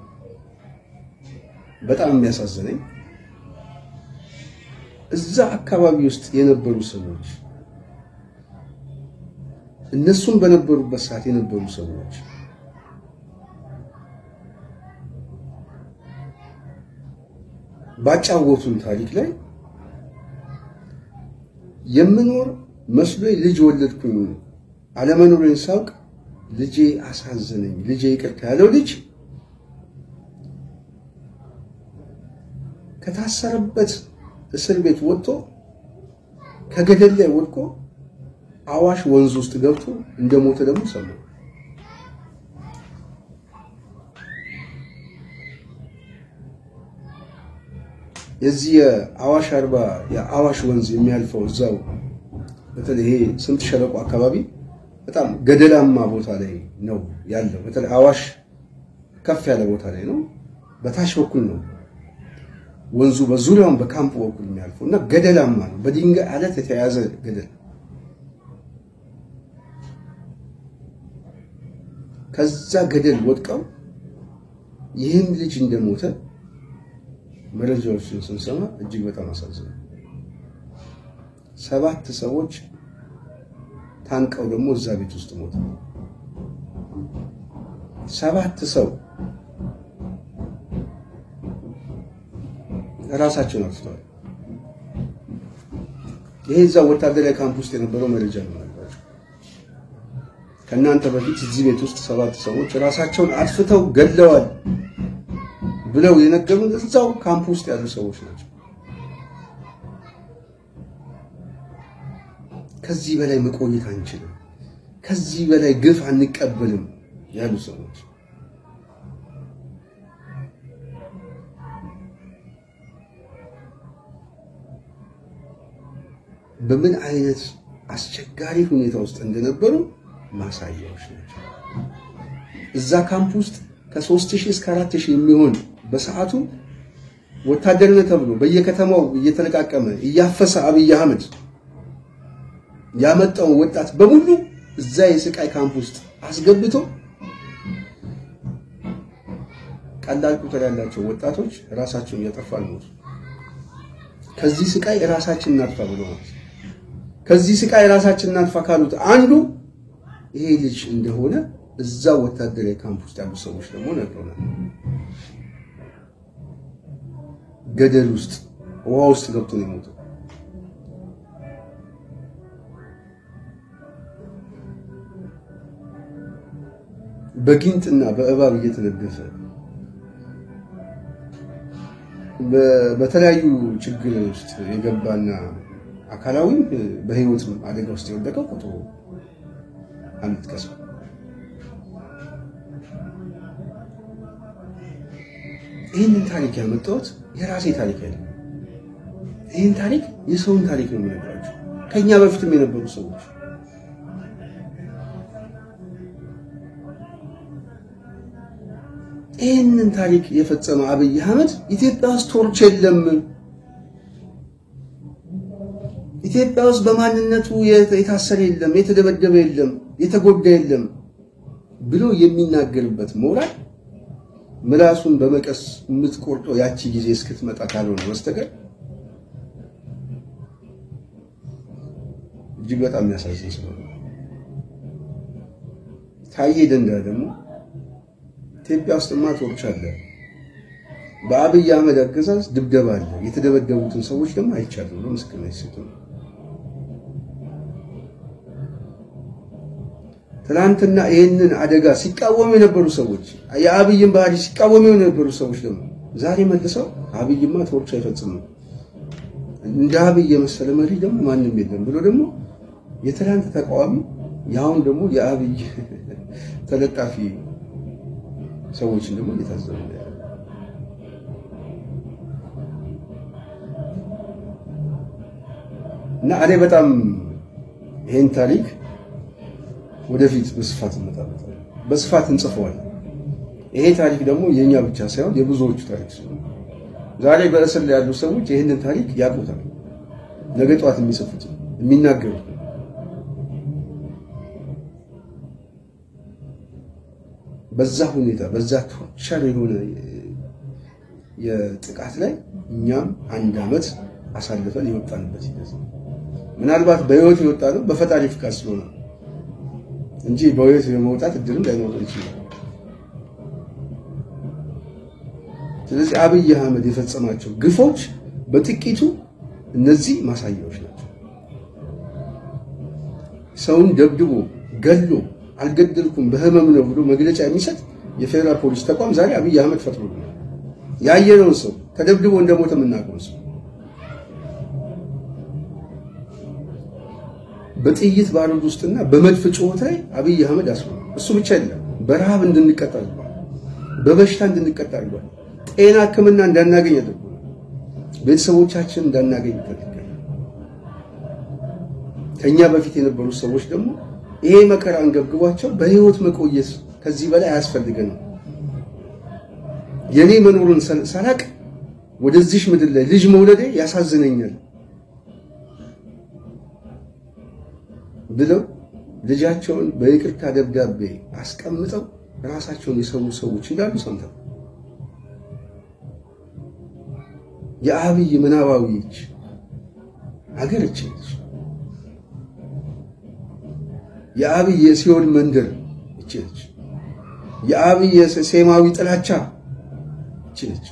በጣም የሚያሳዝነኝ እዛ አካባቢ ውስጥ የነበሩ ሰዎች እነሱም በነበሩበት ሰዓት የነበሩ ሰዎች ባጫወቱን ታሪክ ላይ የምኖር መስሎኝ ልጅ ወለድኩኝ፣ አለመኖሬን ሳውቅ ልጄ አሳዘነኝ፣ ልጄ ይቅርታ ያለው ልጅ ከታሰረበት እስር ቤት ወጥቶ ከገደል ላይ ወድቆ አዋሽ ወንዝ ውስጥ ገብቶ እንደሞተ ደግሞ ሰማሁ። የዚህ አዋሽ አርባ የአዋሽ ወንዝ የሚያልፈው እዛው በተለይ ይሄ ስምጥ ሸለቆ አካባቢ በጣም ገደላማ ቦታ ላይ ነው ያለው። በተለይ አዋሽ ከፍ ያለ ቦታ ላይ ነው። በታች በኩል ነው ወንዙ በዙሪያውን በካምፕ በኩል የሚያልፈው እና ገደላማ ነው። በድንጋይ አለት የተያዘ ገደል። ከዛ ገደል ወድቀው ይህም ልጅ እንደሞተ መረጃዎችን ስንሰማ እጅግ በጣም አሳዝነው። 7 ሰዎች ታንቀው ደግሞ እዛ ቤት ውስጥ ሞተ። 7 ሰው ራሳቸውን አጥፍተዋል። ይሄ እዛ ወታደራዊ ካምፕ ውስጥ የነበረው መረጃ ነው ማለት ነው። ከእናንተ በፊት እዚህ ቤት ውስጥ 7 ሰዎች ራሳቸውን አጥፍተው ገድለዋል ብለው የነገሩን እዛው ካምፕ ውስጥ ያሉ ሰዎች ናቸው። ከዚህ በላይ መቆየት አንችልም፣ ከዚህ በላይ ግፍ አንቀበልም ያሉ ሰዎች በምን አይነት አስቸጋሪ ሁኔታ ውስጥ እንደነበሩ ማሳያዎች ናቸው። እዛ ካምፕ ውስጥ ከ3000 እስከ 4000 የሚሆን በሰዓቱ ወታደርነት ተብሎ በየከተማው እየተለቃቀመ እያፈሰ አብይ አህመድ ያመጣው ወጣት በሙሉ እዛ የስቃይ ካምፕ ውስጥ አስገብቶ ቀላል ቁጥር ያላቸው ወጣቶች ራሳቸውን ያጠፋሉ። ከዚህ ስቃይ ራሳችንን እናጥፋ ብሎ ማለት ከዚህ ስቃይ ራሳችንን እናጥፋ ካሉት አንዱ ይሄ ልጅ እንደሆነ እዛ ወታደራዊ ካምፕ ውስጥ ያሉ ሰዎች ደግሞ ነግረውናል። ገደል ውስጥ ውሃ ውስጥ ገብቶ ነው የሞተው። በጊንጥና በእባብ እየተነደፈ በተለያዩ ችግር ውስጥ የገባና አካላዊም በህይወት አደጋ ውስጥ የወደቀው ቁጥሩ አንጥቀስ። ይህንን ታሪክ ያመጣሁት የራሴ ታሪክ አይደለም። ይህን ታሪክ የሰውን ታሪክ ነው የምነግራችሁ። ከኛ በፊትም የነበሩ ሰዎች ይህንን ታሪክ የፈጸመ አብይ አህመድ ኢትዮጵያ ውስጥ ቶርች የለም፣ ኢትዮጵያ ውስጥ በማንነቱ የታሰረ የለም፣ የተደበደበ የለም፣ የተጎዳ የለም ብሎ የሚናገርበት ሞራል ምላሱን በመቀስ የምትቆርጠው ያቺ ጊዜ እስክትመጣ ካልሆነ በስተቀር እጅግ በጣም የሚያሳዝን ስለሆነ ታዬ ደንዳ ደግሞ ኢትዮጵያ ውስጥማ ቶርች አለ፣ በአብይ አህመድ አገዛዝ ድብደባ አለ፣ የተደበደቡትን ሰዎች ደግሞ አይቻለሁ ብሎ ምስክርነት ይሰጣል። ትናንትና ይሄንን አደጋ ሲቃወሙ የነበሩ ሰዎች የአብይን ባህሪ ሲቃወሙ የነበሩ ሰዎች ደግሞ ዛሬ መልሰው አብይማ ቶርች አይፈጽምም፣ እንደ አብይ የመሰለ መሪ ደግሞ ማንም የለም ብሎ ደግሞ የትናንት ተቃዋሚ ያውን ደግሞ የአብይ ተለጣፊ ሰዎችን ደግሞ እየታዘቡ እና እኔ በጣም ይሄን ታሪክ ወደፊት በስፋት እንመጣበታለን፣ በስፋት እንጽፈዋለን። ይሄ ታሪክ ደግሞ የኛ ብቻ ሳይሆን የብዙዎቹ ታሪክ ነው። ዛሬ በእስር ላይ ያሉ ሰዎች ይሄንን ታሪክ ያውቁታል፣ ነገ ጧት የሚጽፉት የሚናገሩት። በዛ ሁኔታ በዛ ቶርቸር የሆነ የጥቃት ላይ እኛም 1 ዓመት አሳልፈን የወጣንበት ሂደት ነው። ምናልባት በህይወት የወጣ ነው በፈጣሪ ፍቃድ ስለሆነ እንጂ በህይወት የመውጣት እድልም ላይኖር ይችላል። ስለዚህ አብይ አህመድ የፈጸማቸው ግፎች በጥቂቱ እነዚህ ማሳያዎች ናቸው። ሰውን ደብድቦ ገሎ አልገደልኩም በህመም ነው ብሎ መግለጫ የሚሰጥ የፌደራል ፖሊስ ተቋም ዛሬ አብይ አህመድ ፈጥሮልናል። ያየነውን ሰው ተደብድቦ እንደሞተ የምናውቀው ሰው በጥይት ባሩድ ውስጥና በመድፍ ጩኸት ላይ አብይ አህመድ አስሯል። እሱ ብቻ አይደለም፣ በረሃብ እንድንቀጣ አድርጓል፣ በበሽታ እንድንቀጣ አድርጓል፣ ጤና ሕክምና እንዳናገኝ አድርጓል። ቤተሰቦቻችን እንዳናገኝ ይፈልጋል። ከኛ በፊት የነበሩ ሰዎች ደግሞ ይሄ መከራ አንገብግቧቸው በህይወት መቆየት ከዚህ በላይ አያስፈልገንም። የኔ መኖሩን ሳላቅ ወደዚህ ምድር ላይ ልጅ መውለዴ ያሳዝነኛል ብለው ልጃቸውን በይቅርታ ደብዳቤ አስቀምጠው ራሳቸውን የሰው ሰዎች እንዳሉ ሰምተው የአብይ ምናባዊች አገርች የአብይ የሲኦል መንደር እቺች የአብይ የሴማዊ ጥላቻ እቺች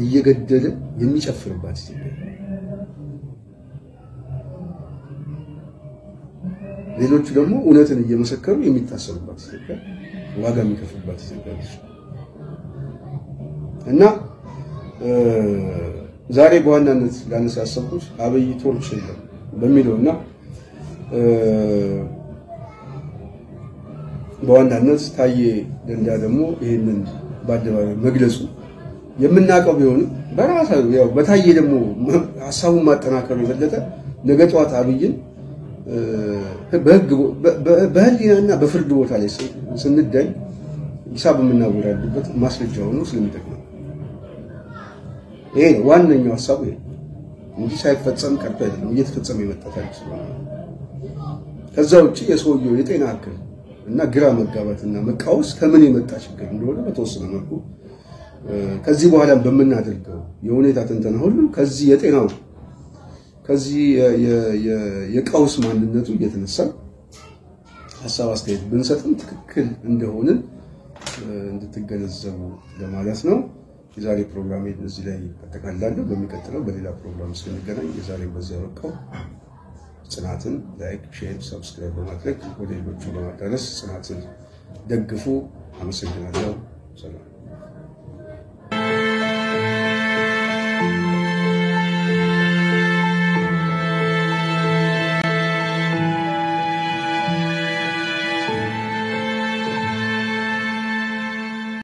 እየገደለ የሚጨፍርባት ኢትዮጵያ ሌሎቹ ደግሞ እውነትን እየመሰከሩ የሚታሰሩባት ኢትዮጵያ ዋጋ የሚከፍሉባት ኢትዮጵያ እና ዛሬ በዋናነት ላነሳሳሁት አብይ ቶርች የለም በሚለውና በዋናነት ታዬ ደንዳ ደግሞ ይሄንን ባደባባይ መግለጹ የምናቀው ቢሆንም በራሳው ያው በታዬ ደግሞ ሐሳቡን ማጠናከሩ የበለጠ ነገ ጧት አብይን በህሊናና በፍርድ ቦታ ላይ ስንዳኝ ሂሳብ የምናወራድበት ማስረጃ ሆኖ ስለሚጠቅም ይሄ ዋነኛው ሐሳቡ ይሄ እንጂ ሳይፈጸም ቀርቶ አይደለም እየተፈጸመ የመጣ ታሪክ ስለሆነ ከዛ ውጪ የሰውየው የጤና እክል እና ግራ መጋባትና መቃወስ ከምን የመጣ ችግር እንደሆነ በተወሰነ መልኩ ከዚህ በኋላ በመናደርገው የሁኔታ ትንተና ሁሉ ከዚህ የጤናው ከዚህ የቀውስ ማንነቱ እየተነሳ ሐሳብ አስተያየት ብንሰጥም ትክክል እንደሆነ እንድትገነዘቡ ለማለት ነው። የዛሬ ፕሮግራም እዚህ ላይ ተጠቃልላለሁ። በሚቀጥለው በሌላ ፕሮግራም እስክንገናኝ የዛሬው በዚያ በቃው። ጽናትን ላይክ፣ ሼር፣ ሰብስክራይብ በማድረግ ወደ ሌሎቹ በማዳረስ ጽናትን ደግፉ። አመሰግናለሁ። ሰላም